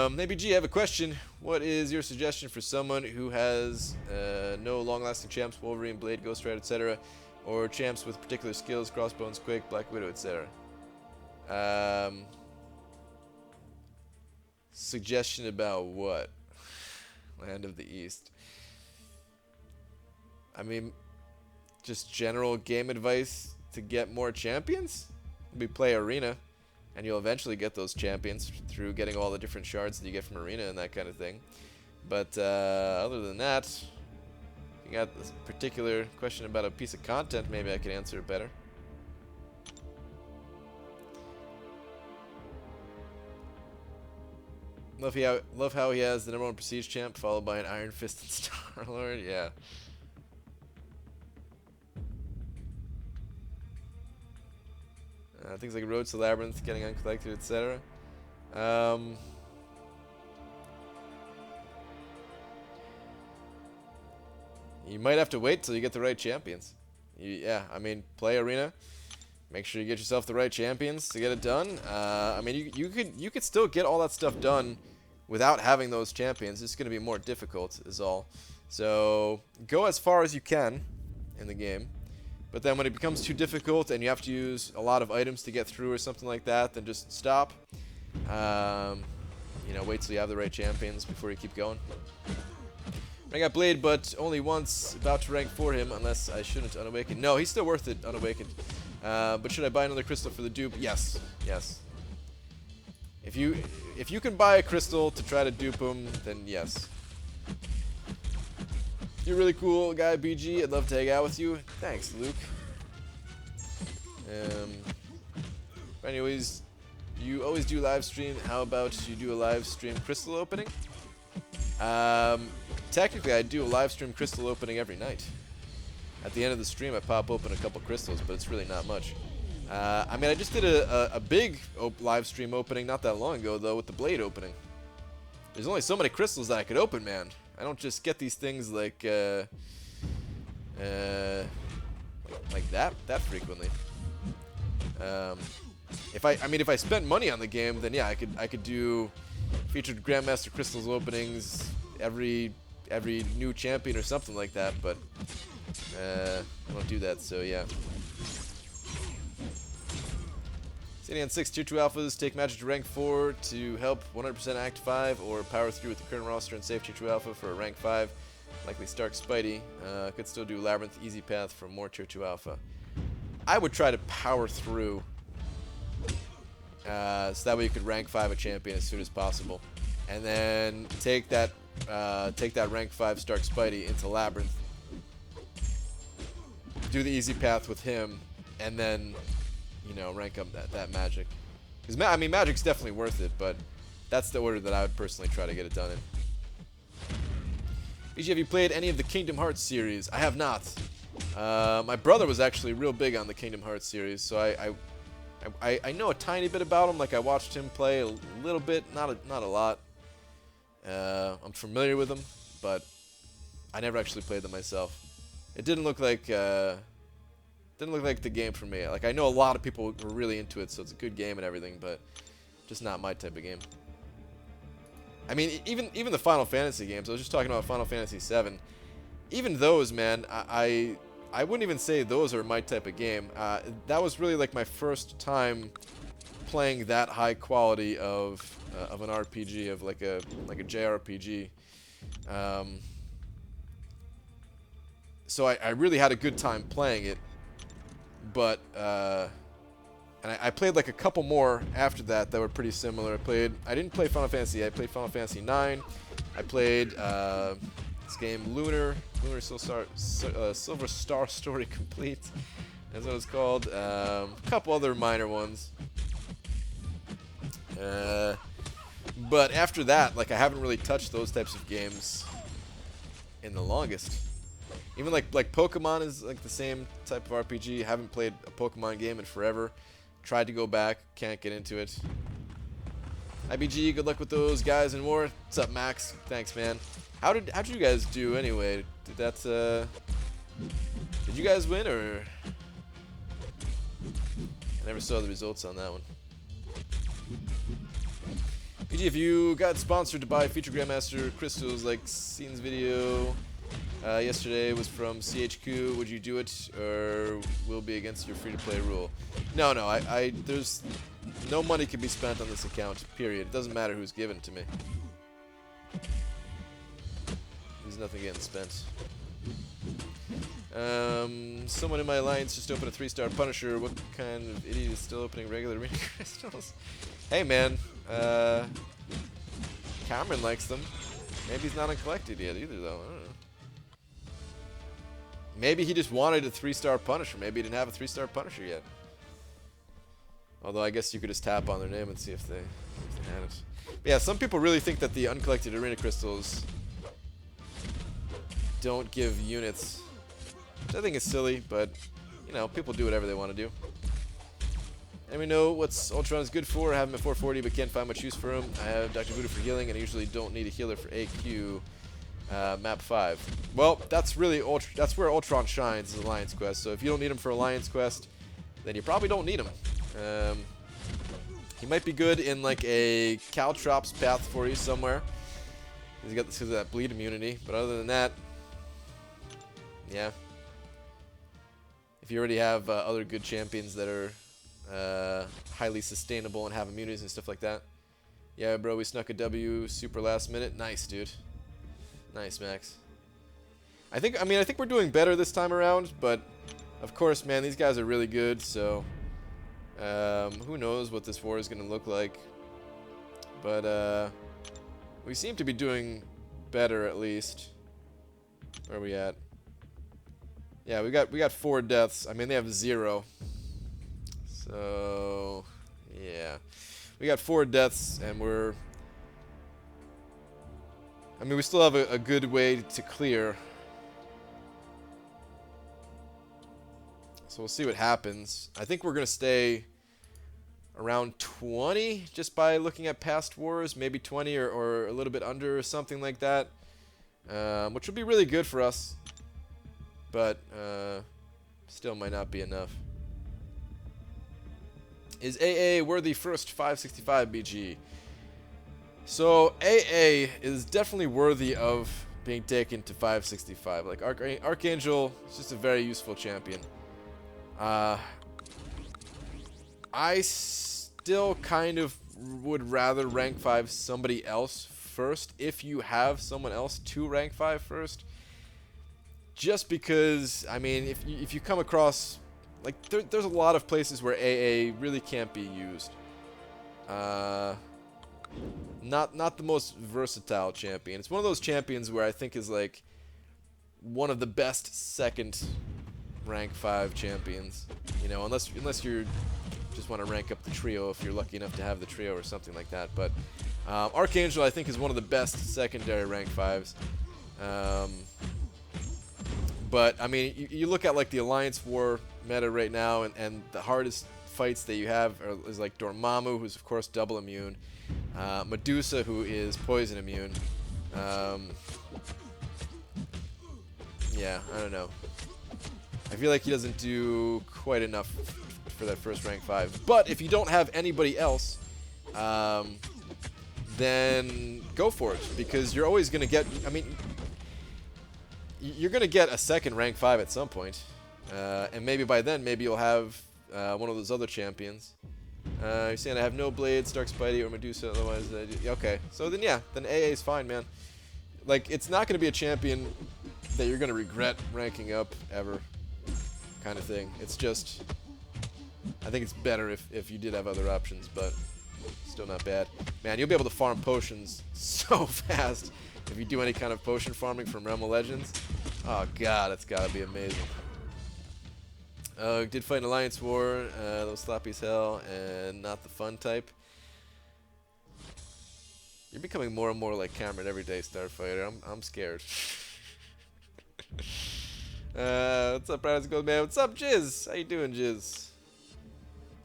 Maybe G, I have a question. What is your suggestion for someone who has no long-lasting champs, Wolverine, Blade, Ghost Rider, etc., or champs with particular skills, Crossbones, Quake, Black Widow, etc.? Suggestion about what? Land of the East. I mean, just general game advice to get more champions? We play Arena, and you'll eventually get those champions through getting all the different shards that you get from Arena and that kind of thing. But other than that, if you got this particular question about a piece of content, maybe I could answer it better. Love how he has the #1 Prestige champ followed by an Iron Fist and Star-Lord. Yeah. Things like Road to Labyrinth, getting uncollected, etc. You might have to wait till you get the right champions. Yeah, I mean, play Arena. Make sure you get yourself the right champions to get it done. I mean, you could still get all that stuff done without having those champions. It's going to be more difficult, is all. So go as far as you can in the game. But then when it becomes too difficult and you have to use a lot of items to get through or something like that, then just stop. You know, wait till you have the right champions before you keep going. I got Blade, but only once. About to rank for him, unless I shouldn't unawaken. No, he's still worth it, unawakened. But should I buy another crystal for the dupe? Yes, yes. If you can buy a crystal to try to dupe him, then yes. You're really cool guy, BG. I'd love to hang out with you. Thanks, Luke. Anyways, you always do live stream. How about you do a live stream crystal opening? Technically, I do a live stream crystal opening every night. At the end of the stream, I pop open a couple crystals, but it's really not much. I mean, I just did a big live stream opening not that long ago, though, with the Blade opening. There's only so many crystals that I could open, man. I don't just get these things like that frequently. If I spent money on the game, then yeah, I could do featured Grandmaster Crystals openings every new champion or something like that, but I don't do that, so yeah. Standing on 6 Tier 2 Alphas, take Magic to rank 4 to help 100% Act 5, or power through with the current roster and save Tier 2 Alpha for a rank 5. Likely Stark Spidey. Could still do Labyrinth, Easy Path for more Tier 2 Alpha. I would try to power through, so that way you could rank 5 a champion as soon as possible. And then take that rank 5 Stark Spidey into Labyrinth. Do the Easy Path with him, and then, you know, rank up that Magic. Because, I mean, Magic's definitely worth it, but that's the order that I would personally try to get it done in. BG, have you played any of the Kingdom Hearts series? I have not. My brother was actually real big on the Kingdom Hearts series, so I know a tiny bit about him. Like, I watched him play a little bit, not a lot. I'm familiar with them, but I never actually played them myself. It didn't look like the game for me. Like, I know a lot of people were really into it, so it's a good game and everything, but just not my type of game. I mean, even the Final Fantasy games. I was just talking about Final Fantasy VII. Even those, man, I wouldn't even say those are my type of game. That was really like my first time playing that high quality of an RPG, of like a JRPG. So I really had a good time playing it, but and I played like a couple more after that were pretty similar. I didn't play Final Fantasy. I played Final Fantasy IX. I played this game Lunar Silver Star Story Complete. That's what it's called. A couple other minor ones. But after that, like, I haven't really touched those types of games in the longest. Even like Pokemon is like the same type of RPG. Haven't played a Pokemon game in forever. Tried to go back, can't get into it. IBG, good luck with those guys in war. What's up, Max? Thanks, man. How'd you guys do anyway? Did you guys win, or? I never saw the results on that one. PG, if you got sponsored to buy Future Grandmaster crystals, like Scene's video yesterday was from CHQ, would you do it, or will be against your free-to-play rule? No, there's no money can be spent on this account, period. It doesn't matter who's given to me. There's nothing getting spent. Someone in my alliance just opened a 3-star Punisher. What kind of idiot is still opening regular arena crystals? Hey, man. Cameron likes them. Maybe he's not uncollected yet either, though. I don't know. Maybe he just wanted a 3-star Punisher. Maybe he didn't have a 3-star Punisher yet. Although I guess you could just tap on their name and see if they had it. But yeah, some people really think that the uncollected arena crystals don't give units, which I think is silly, but, you know, people do whatever they want to do. And we know what's Ultron is good for. I have him at 440, but can't find much use for him. I have Dr. Voodoo for healing, and I usually don't need a healer for AQ. Map 5. Well, that's really that's where Ultron shines, is Alliance Quest. So if you don't need him for Alliance Quest, then you probably don't need him. He might be good in like a Caltrops path for you somewhere. He's got that bleed immunity, but other than that, yeah. If you already have other good champions that are highly sustainable and have immunities and stuff like that. Yeah, bro, we snuck a W super last minute. Nice, dude. Nice, Max. I think we're doing better this time around, but of course, man, these guys are really good, so who knows what this war is going to look like. But we seem to be doing better, at least. Where are we at? Yeah, we got 4 deaths. I mean, they have 0. So yeah, we got 4 deaths, and we still have a good way to clear. So we'll see what happens. I think we're going to stay around 20 just by looking at past wars. Maybe 20 or a little bit under or something like that. Which would be really good for us. But still might not be enough. Is AA worthy first 565 BG? So AA is definitely worthy of being taken to 565. Like Archangel is just a very useful champion. I still kind of would rather rank 5 somebody else first, if you have someone else to rank 5 first. Just because, I mean, if you come across, like, there's a lot of places where AA really can't be used. Not the most versatile champion. It's one of those champions where I think is like one of the best second rank 5 champions. You know, unless you just want to rank up the trio, if you're lucky enough to have the trio or something like that. But Archangel, I think, is one of the best secondary rank 5s. But I mean, you look at like the Alliance War meta right now, and the hardest fights that you have is like Dormammu, who's of course double immune, Medusa, who is poison immune. Yeah, I don't know. I feel like he doesn't do quite enough for that first rank 5. But if you don't have anybody else, then go for it, because you're always going to get, I mean, you're going to get a second rank 5 at some point. And maybe by then, maybe you'll have one of those other champions. You're saying I have no blades, Dark Spidey, or Medusa, otherwise, okay. So then, yeah, then AA is fine, man. Like, it's not going to be a champion that you're going to regret ranking up ever, kind of thing. It's just, I think it's better if you did have other options, but still not bad. Man, you'll be able to farm potions so fast if you do any kind of potion farming from Realm of Legends. Oh god, that's gotta be amazing. Did fight an Alliance War, that was sloppy as hell, and not the fun type. You're becoming more and more like Cameron every day, Starfighter. I'm scared. What's up, Brad? Gold man? What's up, Jizz? How you doing, Jizz?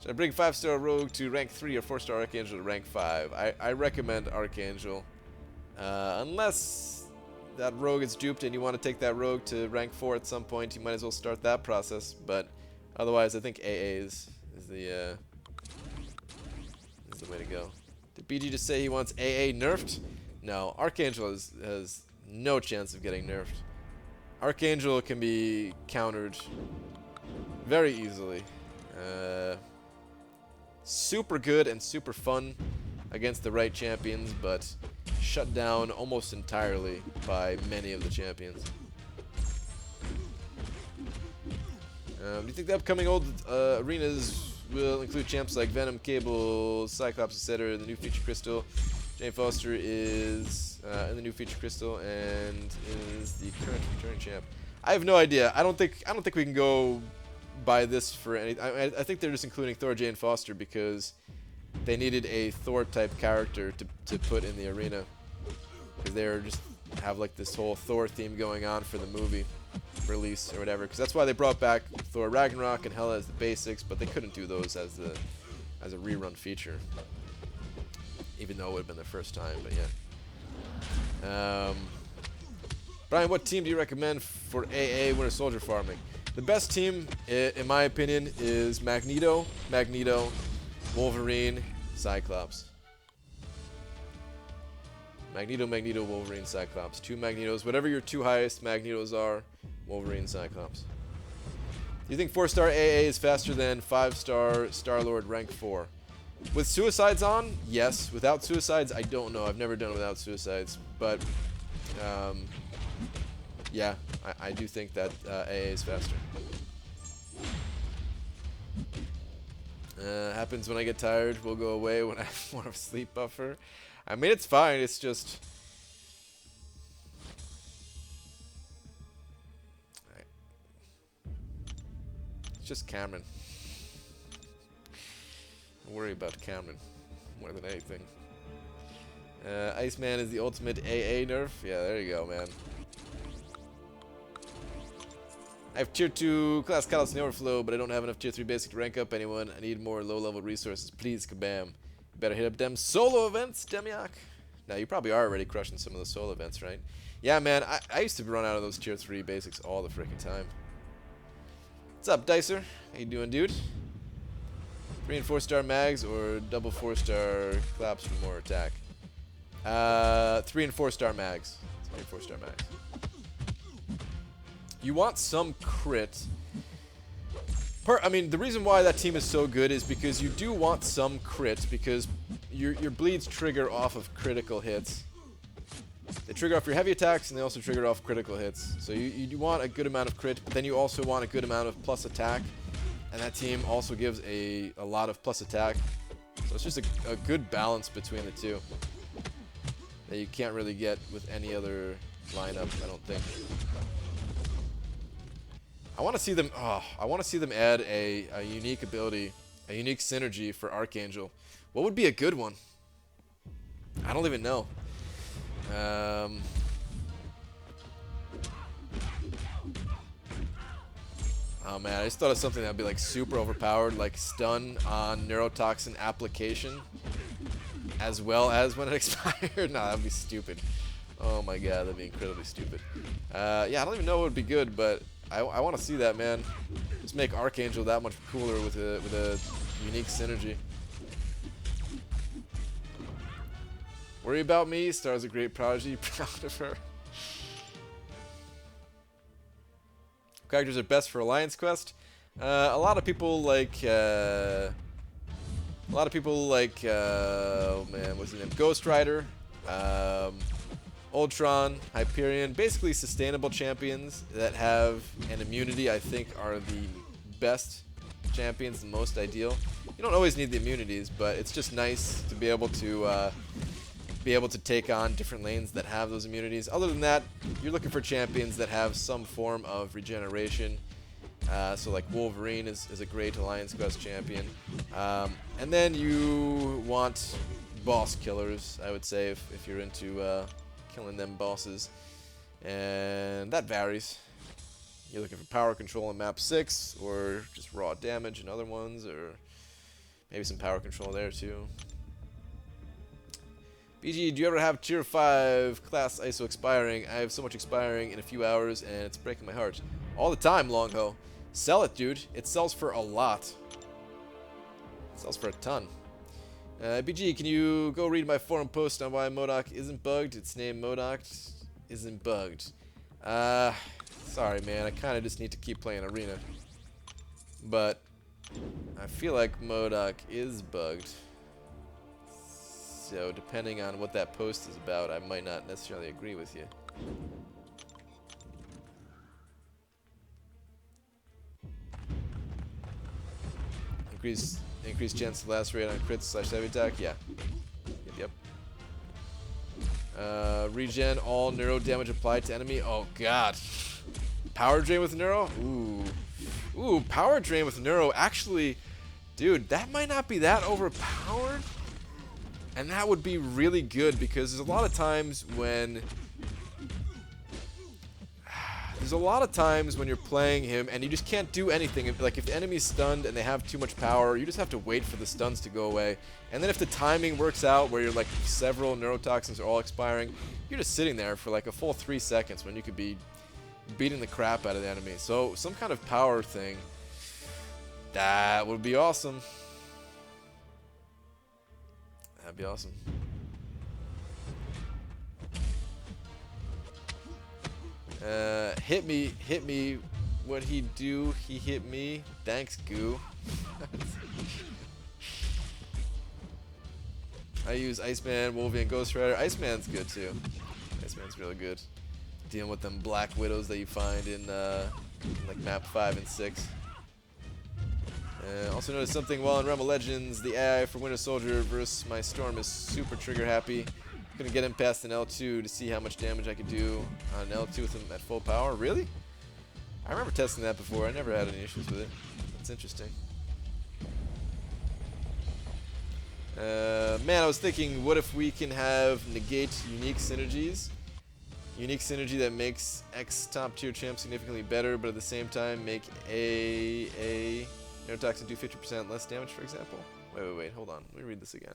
Should I bring 5-star Rogue to rank 3 or 4-star Archangel to rank 5? I recommend Archangel. Unless that Rogue is duped and you want to take that Rogue to rank 4 at some point, you might as well start that process. But otherwise, I think AA is the way to go. Did BG just say he wants AA nerfed? No, Archangel has no chance of getting nerfed. Archangel can be countered very easily. Super good and super fun against the right champions, but shut down almost entirely by many of the champions. Do you think the upcoming old arenas will include champs like Venom, Cable, Cyclops, etc.? The new feature crystal. Jane Foster is in the new feature crystal and is the current returning champ. I have no idea. I don't think we can go by this for any. I think they're just including Thor, Jane Foster because they needed a Thor type character to put in the arena, because they just have like this whole Thor theme going on for the movie release or whatever. Because that's why they brought back Thor Ragnarok and Hela as the basics, but they couldn't do those as a rerun feature, even though it would have been the first time. But yeah. Brian, what team do you recommend for AA Winter Soldier farming? The best team, in my opinion, is Magneto, Wolverine, Cyclops. Magneto, Wolverine, Cyclops. 2 Magnetos. Whatever your 2 highest Magnetos are, Wolverine, Cyclops. Do you think 4-star AA is faster than 5-star Star-Lord rank 4? With suicides on, yes. Without suicides, I don't know. I've never done it without suicides. But, yeah, I do think that AA is faster. Happens when I get tired. Will go away when I have more of a sleep buffer. I mean, it's fine. It's just... It's just Cameron. I worry about Cameron more than anything. Iceman is the ultimate AA nerf. Yeah, there you go, man. I have tier 2 class Callus and Overflow, but I don't have enough tier 3 basic to rank up anyone. I need more low-level resources. Please, kabam. Better hit up them solo events, Demiak. Now, you probably are already crushing some of those solo events, right? Yeah, man, I used to run out of those tier 3 basics all the freaking time. What's up, Dicer? How you doing, dude? 3 and 4-star mags or double 4-star claps for more attack? 3 and 4-star mags. 3 and 4-star mags. You want some crit. I mean, the reason why that team is so good is because you do want some crit, because your bleeds trigger off of critical hits. They trigger off your heavy attacks, and they also trigger off critical hits. So you want a good amount of crit, but then you also want a good amount of plus attack. And that team also gives a lot of plus attack. So it's just a good balance between the two that you can't really get with any other lineup, I don't think. I want to see them. I want to see them add a unique ability, a unique synergy for Archangel. What would be a good one? I don't even know. Oh man, I just thought of something that would be like super overpowered, like stun on neurotoxin application, as well as when it expired. No, that'd be stupid. Oh my god, that'd be incredibly stupid. Yeah, I don't even know what would be good, but I want to see that, man. Just make Archangel that much cooler with a unique synergy. Worry about me. Star's a great prodigy. Proud of her. Characters are best for Alliance Quest. A lot of people like. Oh man, what's his name? Ghost Rider, Ultron, Hyperion. Basically, sustainable champions that have an immunity. I think are the best champions, the most ideal. You don't always need the immunities, but it's just nice to be able to take on different lanes that have those immunities. Other than that, you're looking for champions that have some form of regeneration. So like Wolverine is a great Alliance Quest champion. And then you want boss killers, I would say, if you're into killing them bosses. And that varies. You're looking for power control in map 6, or just raw damage in other ones, or maybe some power control there too. BG, do you ever have tier 5 class ISO expiring? I have so much expiring in a few hours and it's breaking my heart. All the time, Longho. Sell it, dude. It sells for a lot. It sells for a ton. BG, can you go read my forum post on why MODOK isn't bugged? Its name MODOK isn't bugged. Sorry, man. I kind of just need to keep playing Arena. But I feel like MODOK is bugged. So depending on what that post is about, I might not necessarily agree with you. Increase chance to last rate on crits / heavy attack. Yeah. Yep. Regen all neuro damage applied to enemy. Oh god. Power drain with neuro. Ooh, power drain with neuro. Actually, dude, that might not be that overpowered. And that would be really good because there's a lot of times when you're playing him and you just can't do anything. Like if the enemy's stunned and they have too much power, you just have to wait for the stuns to go away. And then if the timing works out where you're like several neurotoxins are all expiring, you're just sitting there for like a full 3 seconds when you could be beating the crap out of the enemy. So some kind of power thing, that would be awesome. That'd be awesome. Hit me. What'd he do? He hit me. Thanks, Goo. I use Iceman, Wolverine, Ghost Rider. Iceman's good too. Iceman's really good. Dealing with them black widows that you find in like map 5 and 6. Also noticed something while in Realm of Legends, the AI for Winter Soldier versus my Storm is super trigger happy. Gonna get him past an L2 to see how much damage I could do on an L2 with him at full power. Really? I remember testing that before. I never had any issues with it. That's interesting. Man, I was thinking, what if we can have negate unique synergies? Unique synergy that makes X top tier champ significantly better, but at the same time make A neurotoxin do 50% less damage, for example. Wait, hold on. Let me read this again.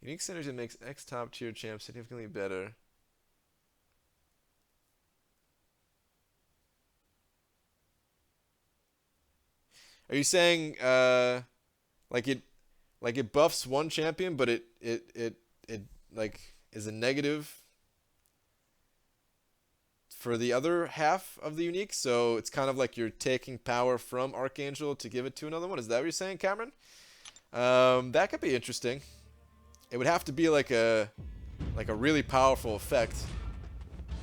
Unique synergy that makes X top tier champ significantly better. Are you saying like it buffs one champion, but it like is a negative for the other half of the unique? So it's kind of like you're taking power from Archangel to give it to another one. Is that what you're saying, Cameron? That could be interesting. It would have to be like a really powerful effect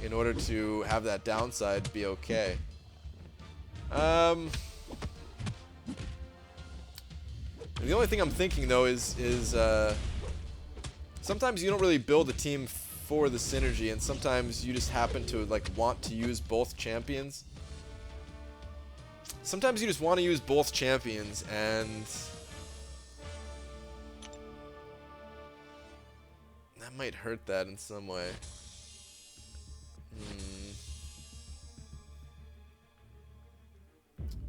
in order to have that downside be okay. The only thing I'm thinking though is sometimes you don't really build a team for the synergy, and sometimes you just happen to like want to use both champions. Sometimes you just want to use both champions, and that might hurt that in some way.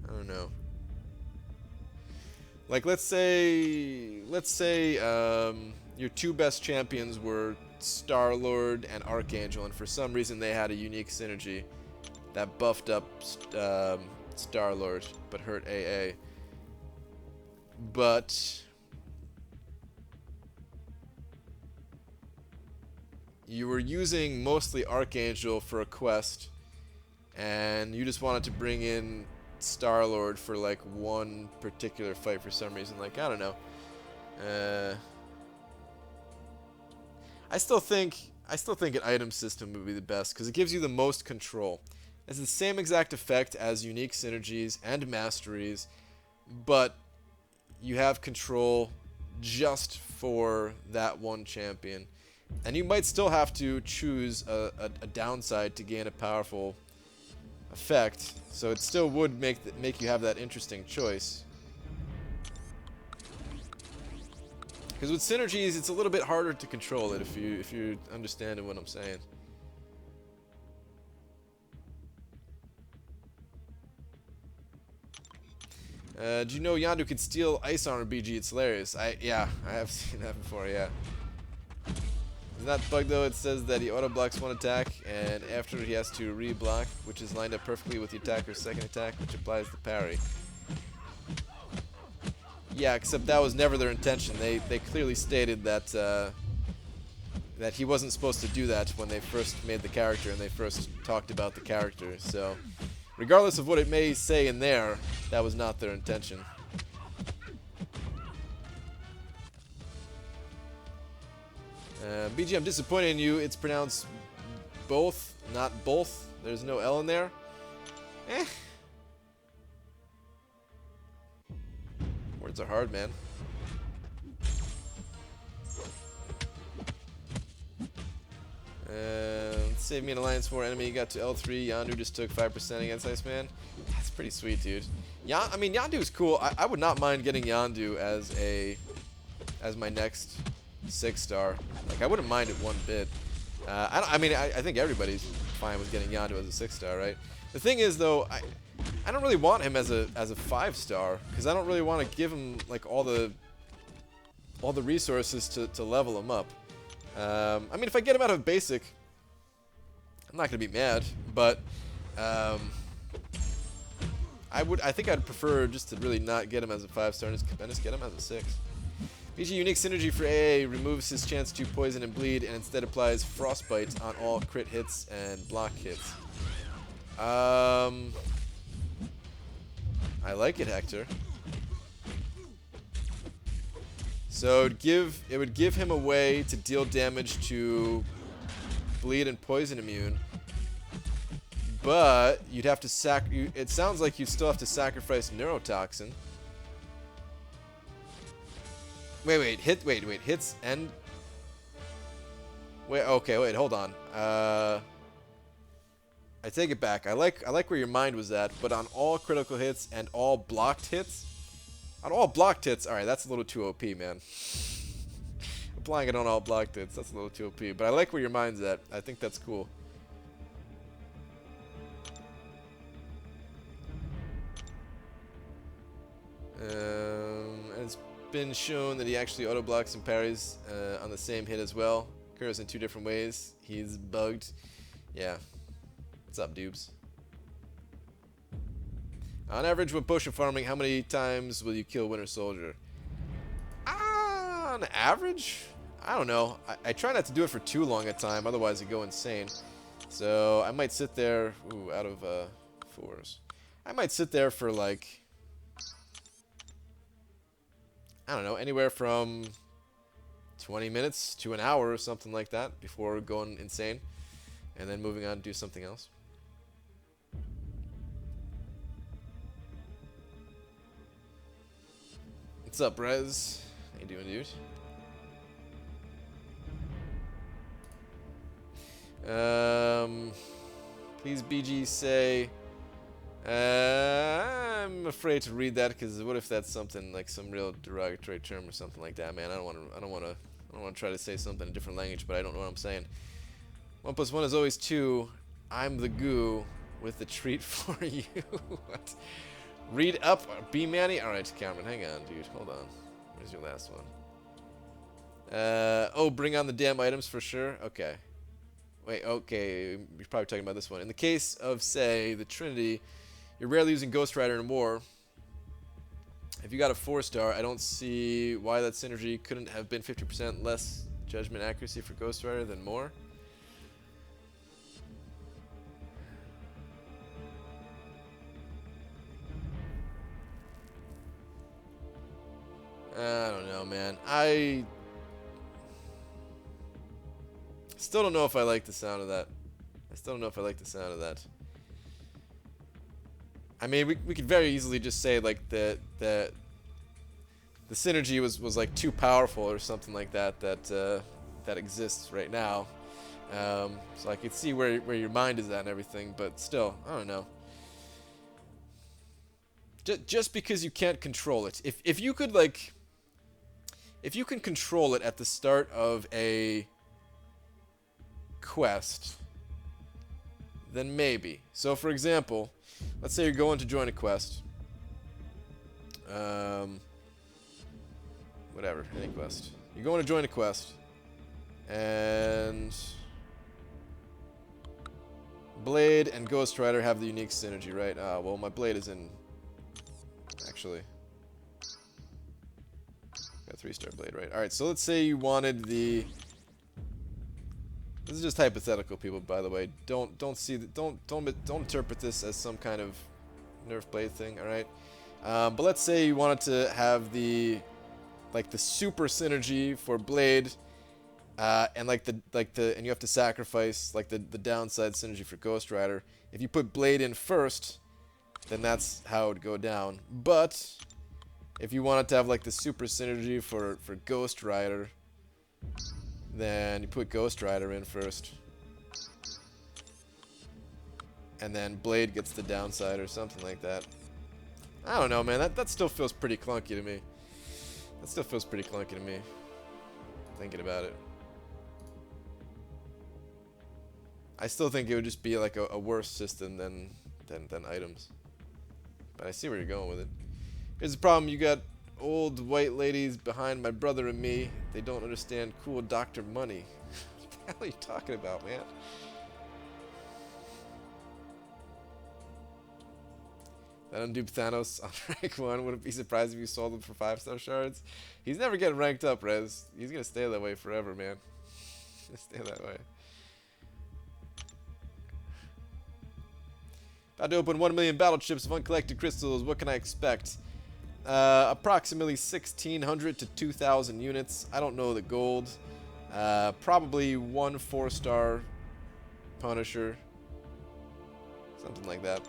I don't know. Like let's say your two best champions were Star-Lord and Archangel, and for some reason they had a unique synergy that buffed up Star-Lord but hurt AA. But you were using mostly Archangel for a quest, and you just wanted to bring in Star-Lord for like one particular fight for some reason. Like, I don't know. I still think an item system would be the best because it gives you the most control. It's the same exact effect as unique synergies and masteries, but you have control just for that one champion. And you might still have to choose a downside to gain a powerful effect, so it still would make you have that interesting choice. Because with synergies, it's a little bit harder to control it if you understand what I'm saying. Do you know Yondu can steal ice armor BG? It's hilarious. Yeah, I have seen that before, yeah. Isn't that bug though? It says that he auto-blocks one attack, and after he has to re-block, which is lined up perfectly with the attacker's second attack, which applies the parry. Yeah, except that was never their intention. They clearly stated that that he wasn't supposed to do that when they first made the character and they first talked about the character. So, regardless of what it may say in there, that was not their intention. BG, I'm disappointed in you. It's pronounced both, not both. There's no L in there. Eh. Words are hard, man. Save me an Alliance 4 enemy. You got to L3. Yondu just took 5% against Iceman. That's pretty sweet, dude. I mean, Yondu is cool. I would not mind getting Yondu as my next 6-star. Like, I wouldn't mind it one bit. I mean, I think everybody's fine with getting Yondu as a 6-star, right? The thing is, though, I don't really want him as a 5-star because I don't really want to give him like all the resources to level him up. I mean, if I get him out of basic, I'm not gonna be mad, but I think I'd prefer just to really not get him as a 5-star and just get him as a 6. BG unique synergy for AA removes his chance to poison and bleed and instead applies frostbite on all crit hits and block hits. I like it, Hector. So it would give him a way to deal damage to bleed and poison immune, but you'd have to it sounds like you still have to sacrifice neurotoxin. Wait, hits and wait, hold on. I take it back. I like where your mind was at, but on all critical hits and all blocked hits, alright, that's a little too OP, man. Applying it on all blocked hits, that's a little too OP. But I like where your mind's at. I think that's cool. And it's been shown that he actually auto-blocks and parries on the same hit as well. Occurs in 2 different ways. He's bugged. Yeah. What's up, dubes? On average, with potion farming, how many times will you kill Winter Soldier? On average? I don't know. I try not to do it for too long a time, otherwise I go insane. So I might sit there... Ooh, out of 4s. I might sit there for like... I don't know, anywhere from 20 minutes to an hour or something like that before going insane. And then moving on to do something else. What's up, Rez? How you doing, dude? Please, BG, say... I'm afraid to read that because what if that's something like some real derogatory term or something like that, man? I don't want to try to say something in a different language, but I don't know what I'm saying. 1 + 1 is always 2. I'm the goo with the treat for you. What? Read up, B Manny. All right, Cameron, hang on, dude. Hold on. Where's your last one? Oh, bring on the damn items for sure. Okay. Wait. Okay, you're probably talking about this one. In the case of, say, the Trinity, you're rarely using Ghost Rider in war. If you got a 4-star, I don't see why that synergy couldn't have been 50% less judgment accuracy for Ghost Rider than more. I don't know, man. I still don't know if I like the sound of that. I still don't know if I like the sound of that. I mean, we could very easily just say like the synergy was like too powerful or something like that that exists right now. So I could see where your mind is at and everything, but still, I don't know. Just because you can't control it, if you could like, if you can control it at the start of a quest, then maybe. So for example, let's say you're going to join a quest. Whatever, any quest. You're going to join a quest, and Blade and Ghost Rider have the unique synergy, right? Well, my Blade is in. Actually, got 3-star Blade, right? All right. So let's say you wanted the. This is just hypothetical, people. By the way, don't interpret this as some kind of nerf Blade thing. All right. But let's say you wanted to have the super synergy for Blade, and and you have to sacrifice like the downside synergy for Ghost Rider. If you put Blade in first, then that's how it would go down. But if you wanted to have like the super synergy for Ghost Rider, then you put Ghost Rider in first, and then Blade gets the downside or something like that. I don't know, man. That still feels pretty clunky to me. That still feels pretty clunky to me, thinking about it. I still think it would just be like a worse system than items. But I see where you're going with it. Here's the problem: you got old white ladies behind my brother and me. They don't understand cool Dr. Money. What the hell are you talking about, man? That undupe Thanos on rank 1. Wouldn't be surprised if you sold him for 5-star shards. He's never getting ranked up, Rez. He's gonna stay that way forever, man. Stay that way. About to open 1 million battle chips of uncollected crystals. What can I expect? Approximately 1,600 to 2,000 units. I don't know the gold. Probably 1 4-star Punisher. Something like that.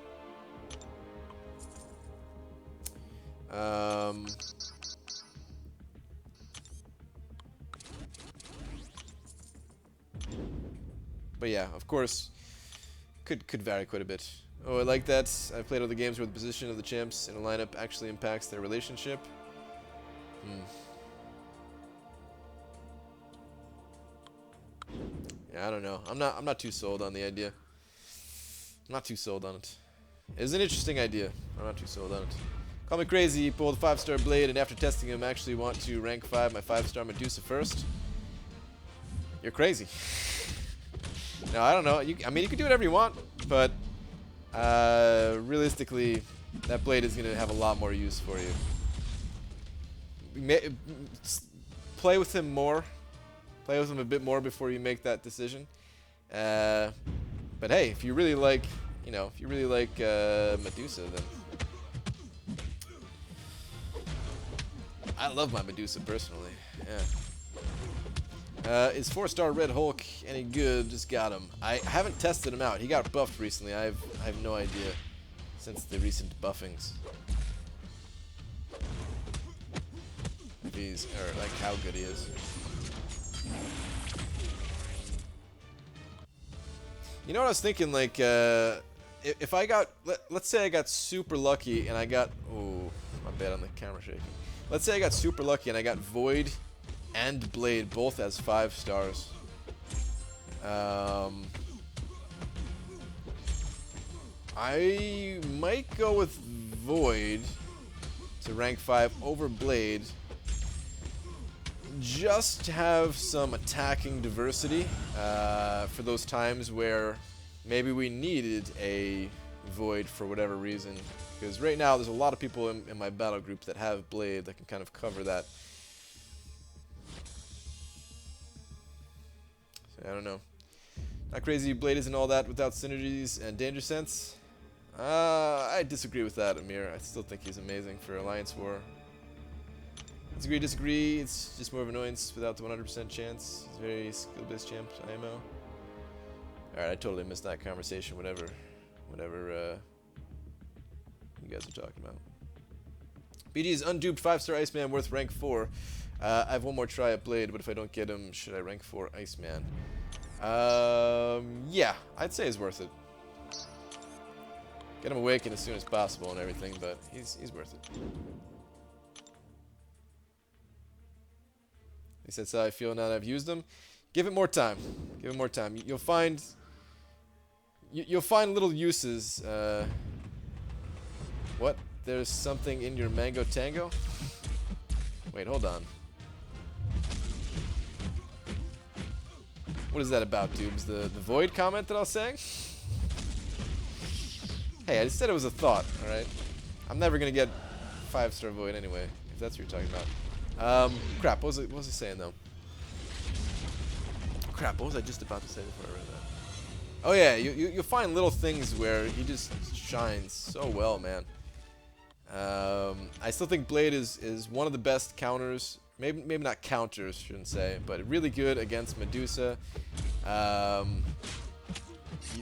But yeah, of course, could vary quite a bit. Oh, I like that. I've played other games where the position of the champs in a lineup actually impacts their relationship. Yeah, I don't know. I'm not too sold on the idea. I'm not too sold on it. It's an interesting idea. I'm not too sold on it. Call me crazy, pulled 5-star Blade, and after testing him, actually want to rank 5 my 5-star Medusa first. You're crazy. No, I don't know. I mean, you can do whatever you want, but realistically, that Blade is going to have a lot more use for you. Play with him more. Play with him a bit more before you make that decision. But hey, if you really like, Medusa, then I love my Medusa personally. Yeah. Is 4-star Red Hulk any good? Just got him. I haven't tested him out. He got buffed recently. I have no idea since the recent buffings. If he's, or like how good he is. You know what I was thinking? Like, if I got, let's say I got super lucky and I got, oh, my bad on the camera shaking. Let's say I got super lucky and I got Void and Blade both as 5 stars. I might go with Void to rank 5 over Blade, just to have some attacking diversity for those times where maybe we needed a Void for whatever reason. Because right now there's a lot of people in my battle group that have Blade that can kind of cover that. So, I don't know. Not crazy Blade isn't all that without synergies and danger sense. I disagree with that, Amir. I still think he's amazing for Alliance War. Disagree, disagree. It's just more of annoyance without the 100% chance. He's very skill-based champ, IMO. Alright, I totally missed that conversation, whatever you guys are talking about. BD's unduped 5-star Iceman worth rank 4. I have one more try at Blade, but if I don't get him, should I rank 4 Iceman? Yeah, I'd say it's worth it. Get him awakened as soon as possible and everything, but he's worth it. He said, "So I feel now that I've used them. Give it more time. Give it more time. You'll find little uses. What? There's something in your mango tango? Wait, hold on. What is that about, dudes? The void comment that I was saying? Hey, I just said it was a thought, alright? I'm never gonna get 5-star void anyway, if that's what you're talking about. Crap, what was I saying though? Crap, what was I just about to say before I read that? Oh yeah, you'll find little things where he just shines so well, man. I still think Blade is one of the best counters. Maybe not counters, shouldn't say, but really good against Medusa.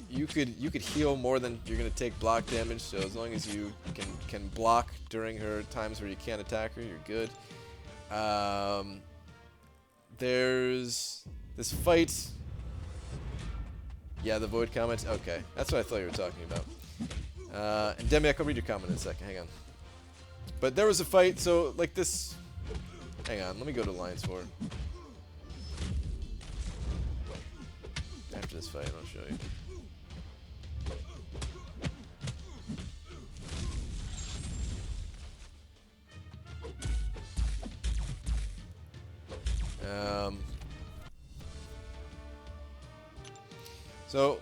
You could heal more than you're gonna take block damage. So as long as you can block during her times where you can't attack her, you're good. There's this fight. Yeah, the void comment. Okay, that's what I thought you were talking about. And Demiak, I'll read your comment in a second. Hang on. But there was a fight, so like this. Hang on, let me go to Alliance War. After this fight, I'll show you. So,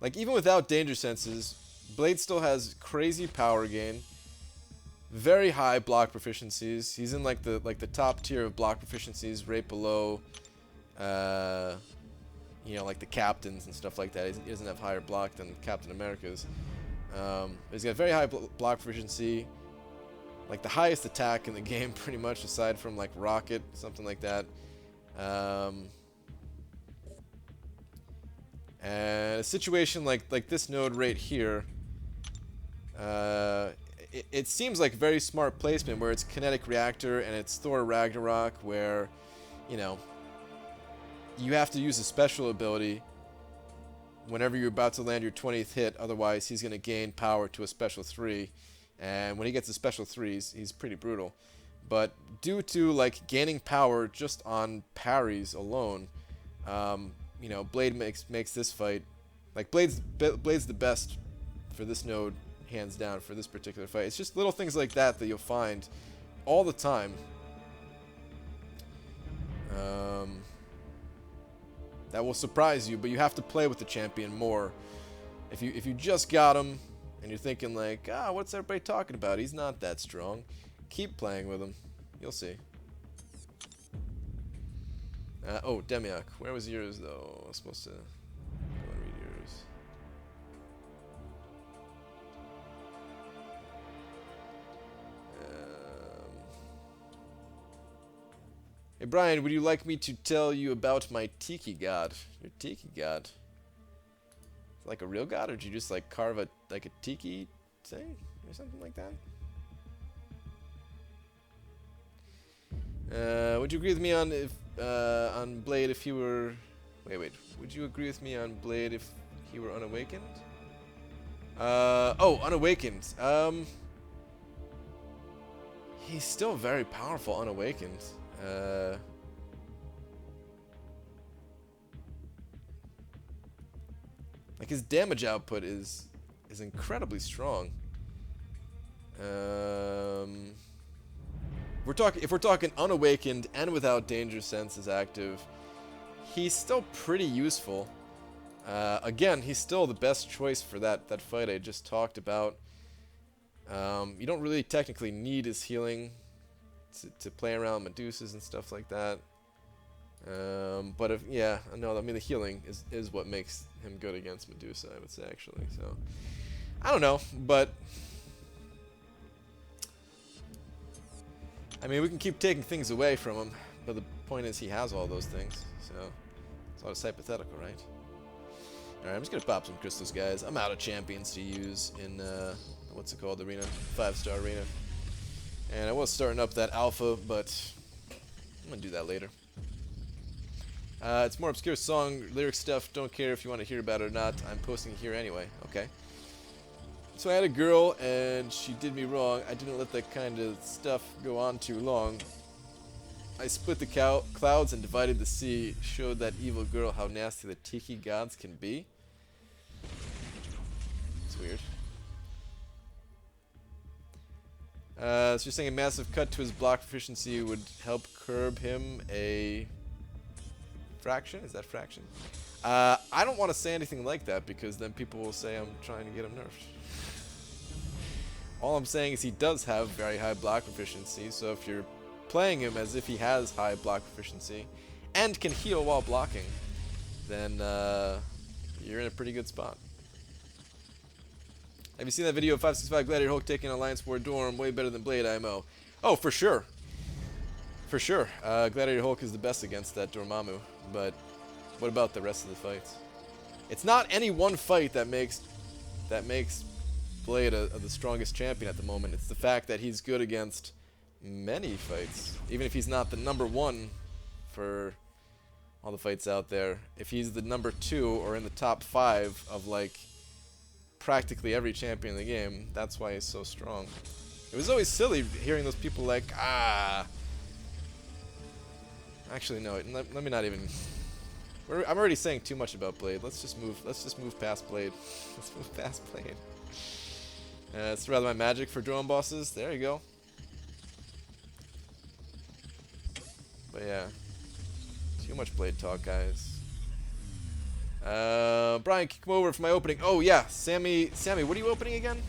like even without danger senses, Blade still has crazy power gain, very high block proficiencies. He's in like the top tier of block proficiencies, right below, you know, like the captains and stuff like that. He doesn't have higher block than Captain America's. He's got very high block proficiency, like the highest attack in the game, pretty much, aside from like Rocket, something like that. And a situation like this node right here, it seems like very smart placement where it's Kinetic Reactor and it's Thor Ragnarok, where, you know, you have to use a special ability whenever you're about to land your 20th hit, otherwise he's going to gain power to a special 3, and when he gets a special 3, he's pretty brutal. But due to like gaining power just on parries alone, you know, Blade makes this fight, like Blade's the best for this node, hands down, for this particular fight. It's just little things like that that you'll find all the time. That will surprise you, but you have to play with the champion more. If you just got him and you're thinking like, what's everybody talking about? He's not that strong. Keep playing with him. You'll see. Oh, Demiak. Where was yours, though? I was supposed to go and read yours. Hey, Brian, would you like me to tell you about my Tiki God? Your Tiki God? Like a real god, or did you just like carve a Tiki thing or something like that? Would you agree with me on Blade if he were... Wait. Would you agree with me on Blade if he were unawakened? Oh, unawakened. He's still very powerful unawakened. Like his damage output is incredibly strong. If we're talking unawakened and without danger senses active, he's still pretty useful. Again, he's still the best choice for that fight I just talked about. You don't really technically need his healing to play around Medusas and stuff like that. But I mean the healing is what makes him good against Medusa, I would say, actually. So I don't know, but I mean, we can keep taking things away from him, but the point is he has all those things, so it's always hypothetical, right? Alright, I'm just gonna pop some crystals, guys. I'm out of champions to use in, what's it called, arena? 5-star arena. And I was starting up that alpha, but I'm gonna do that later. It's more obscure song, lyric stuff. Don't care if you want to hear about it or not. I'm posting it here anyway. Okay. So I had a girl, and she did me wrong. I didn't let that kind of stuff go on too long. I split the clouds and divided the sea. Showed that evil girl how nasty the tiki gods can be. It's weird. So you're saying a massive cut to his block proficiency would help curb him a fraction? Is that fraction? I don't want to say anything like that because then people will say I'm trying to get him nerfed. All I'm saying is he does have very high block proficiency, so if you're playing him as if he has high block proficiency and can heal while blocking, then you're in a pretty good spot. Have you seen that video of 565 Gladiator Hulk taking Alliance War Dorm? Way better than Blade IMO. Oh, for sure. For sure. Gladiator Hulk is the best against that Dormammu, but what about the rest of the fights? It's not any one fight that makes Blade the strongest champion at the moment. It's the fact that he's good against many fights. Even if he's not the #1 for all the fights out there, if he's the #2 or in the top 5 of like practically every champion in the game, that's why he's so strong. It was always silly hearing those people like, actually no, let me not even. I'm already saying too much about Blade. Let's just move past Blade. Let's move past Blade. It's rather my magic for drone bosses. There you go. But yeah, too much Blade talk, guys. Brian, come over for my opening. Oh yeah, Sammy, what are you opening again?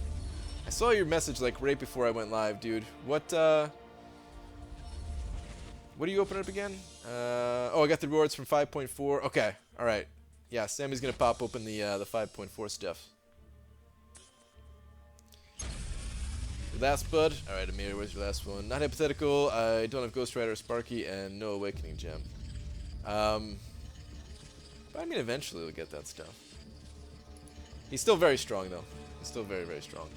I saw your message like right before I went live, dude. What are you opening up again? Oh, I got the rewards from 5.4. Okay, all right. Yeah, Sammy's gonna pop open the 5.4 stuff. Last bud. All right, Amir, where's your last one? Not hypothetical. I don't have Ghost Rider or Sparky, and no Awakening Gem. But I mean, eventually we'll get that stuff. He's still very strong, though. He's still very, very strong.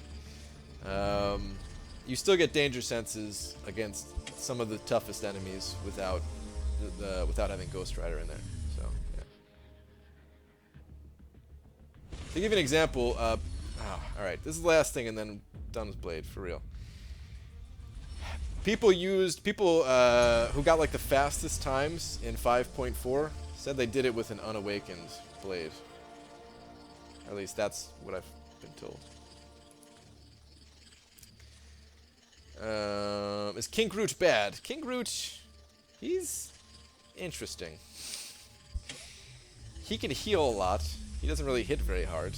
You still get danger senses against some of the toughest enemies without having Ghost Rider in there. So, yeah. To give you an example, all right, this is the last thing, and then done with Blade for real. People who got like the fastest times in 5.4 said they did it with an unawakened Blade. Or at least that's what I've been told. Is King Groot bad? King Groot, he's interesting. He can heal a lot. He doesn't really hit very hard.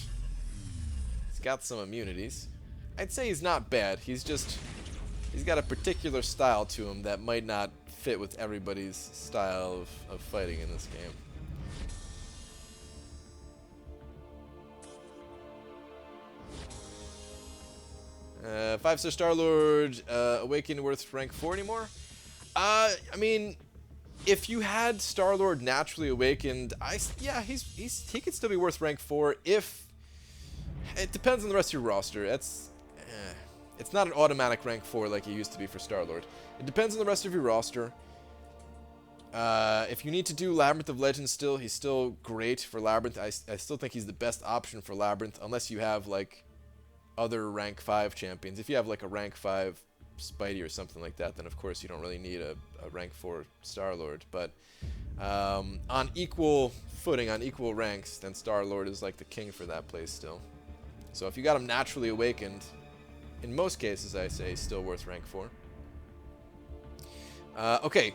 He's got some immunities. I'd say he's not bad. He's got a particular style to him that might not fit with everybody's style of fighting in this game. Five-star Star-Lord, Awakened worth rank 4 anymore? I mean, if you had Star-Lord naturally awakened, yeah, he could still be worth rank 4 if... It depends on the rest of your roster. It's not an automatic rank 4 like it used to be for Star-Lord. It depends on the rest of your roster. If you need to do Labyrinth of Legends still, he's still great for Labyrinth. I still think he's the best option for Labyrinth, unless you have, like, other rank 5 champions. If you have, like, a rank 5 Spidey or something like that, then of course you don't really need a rank 4 Star-Lord. But on equal footing, on equal ranks, then Star-Lord is, like, the king for that place still. So if you got him naturally awakened, in most cases, I say, still worth rank 4. Okay.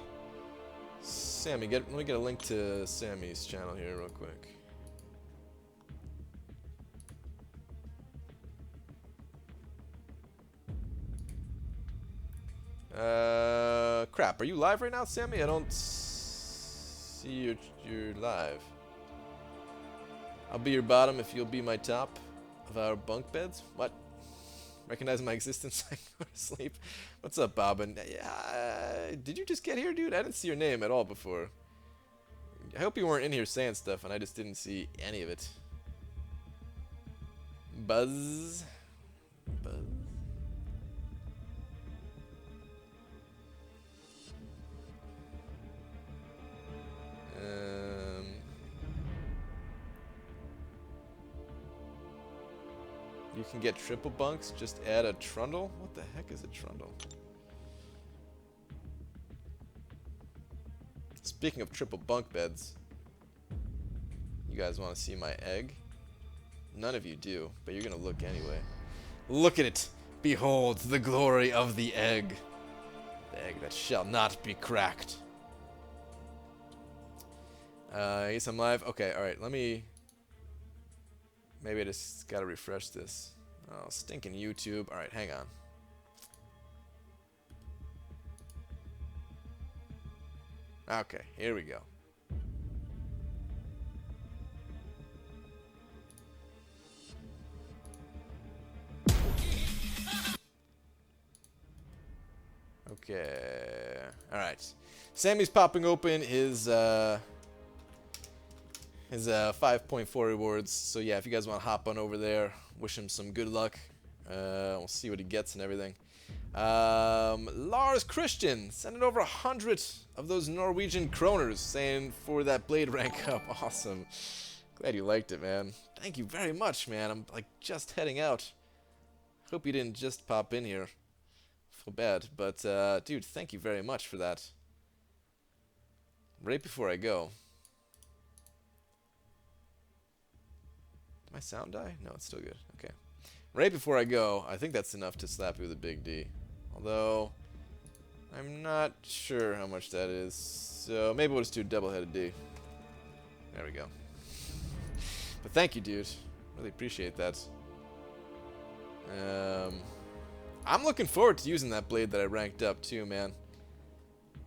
Sammy, let me get a link to Sammy's channel here real quick. Crap, are you live right now, Sammy? I don't see you're live. I'll be your bottom if you'll be my top of our bunk beds. What? Recognize my existence. I go to sleep. What's up, Bobbin? Did you just get here, dude? I didn't see your name at all before. I hope you weren't in here saying stuff and I just didn't see any of it. Buzz. Buzz. You can get triple bunks, just add a trundle? What the heck is a trundle? Speaking of triple bunk beds, you guys want to see my egg? None of you do, but you're gonna look anyway. Look at it! Behold the glory of the egg! The egg that shall not be cracked. I guess I'm live. Okay, alright, let me... Maybe I just gotta refresh this. Oh, stinking YouTube. Alright, hang on. Okay, here we go. Okay. Alright. Sammy's popping open his 5.4 rewards. So yeah, if you guys want to hop on over there, wish him some good luck. We'll see what he gets and everything. Lars Christian sending over 100 of those Norwegian kroners, saying for that blade rank up. Awesome. Glad you liked it, man. Thank you very much, man. I'm like just heading out. Hope you didn't just pop in here. Feel bad, but dude, thank you very much for that. Right before I go. Did my sound die? No, it's still good. Okay. Right before I go, I think that's enough to slap you with a big D. Although, I'm not sure how much that is. So maybe we'll just do double-headed D. There we go. But thank you, dude. Really appreciate that. I'm looking forward to using that blade that I ranked up too, man.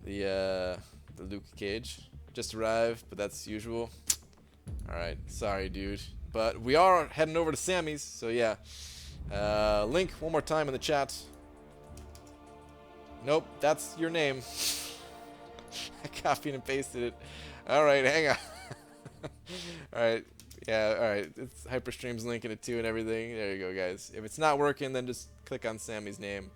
The Luke Cage. Just arrived, but that's usual. Alright, sorry, dude. But we are heading over to Sammy's, so yeah. Link one more time in the chat. Nope, that's your name. I copied and pasted it. Alright, hang on. Alright, yeah, alright. It's Hyperstream's linking it too and everything. There you go, guys. If it's not working, then just click on Sammy's name.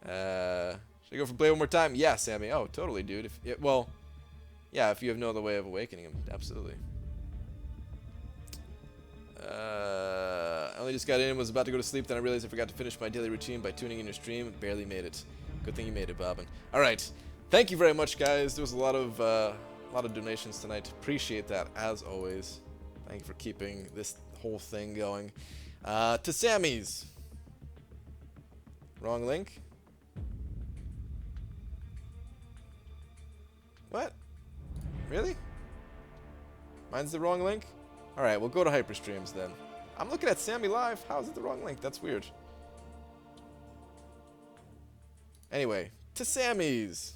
Should I go for Blade one more time? Yeah, Sammy. Oh, totally, dude. Well, yeah, if you have no other way of awakening him, absolutely. I only just got in, was about to go to sleep, then I realized I forgot to finish my daily routine by tuning in your stream. Barely made it. Good thing you made it, Bobbin. Alright, thank you very much, guys. There was a lot of donations tonight. Appreciate that, as always. Thank you for keeping this whole thing going. To Sammy's. Wrong link? What? Really? Mine's the wrong link? Alright, we'll go to Hyperstreams then. I'm looking at Sammy Live. How is it the wrong link? That's weird. Anyway, to Sammy's.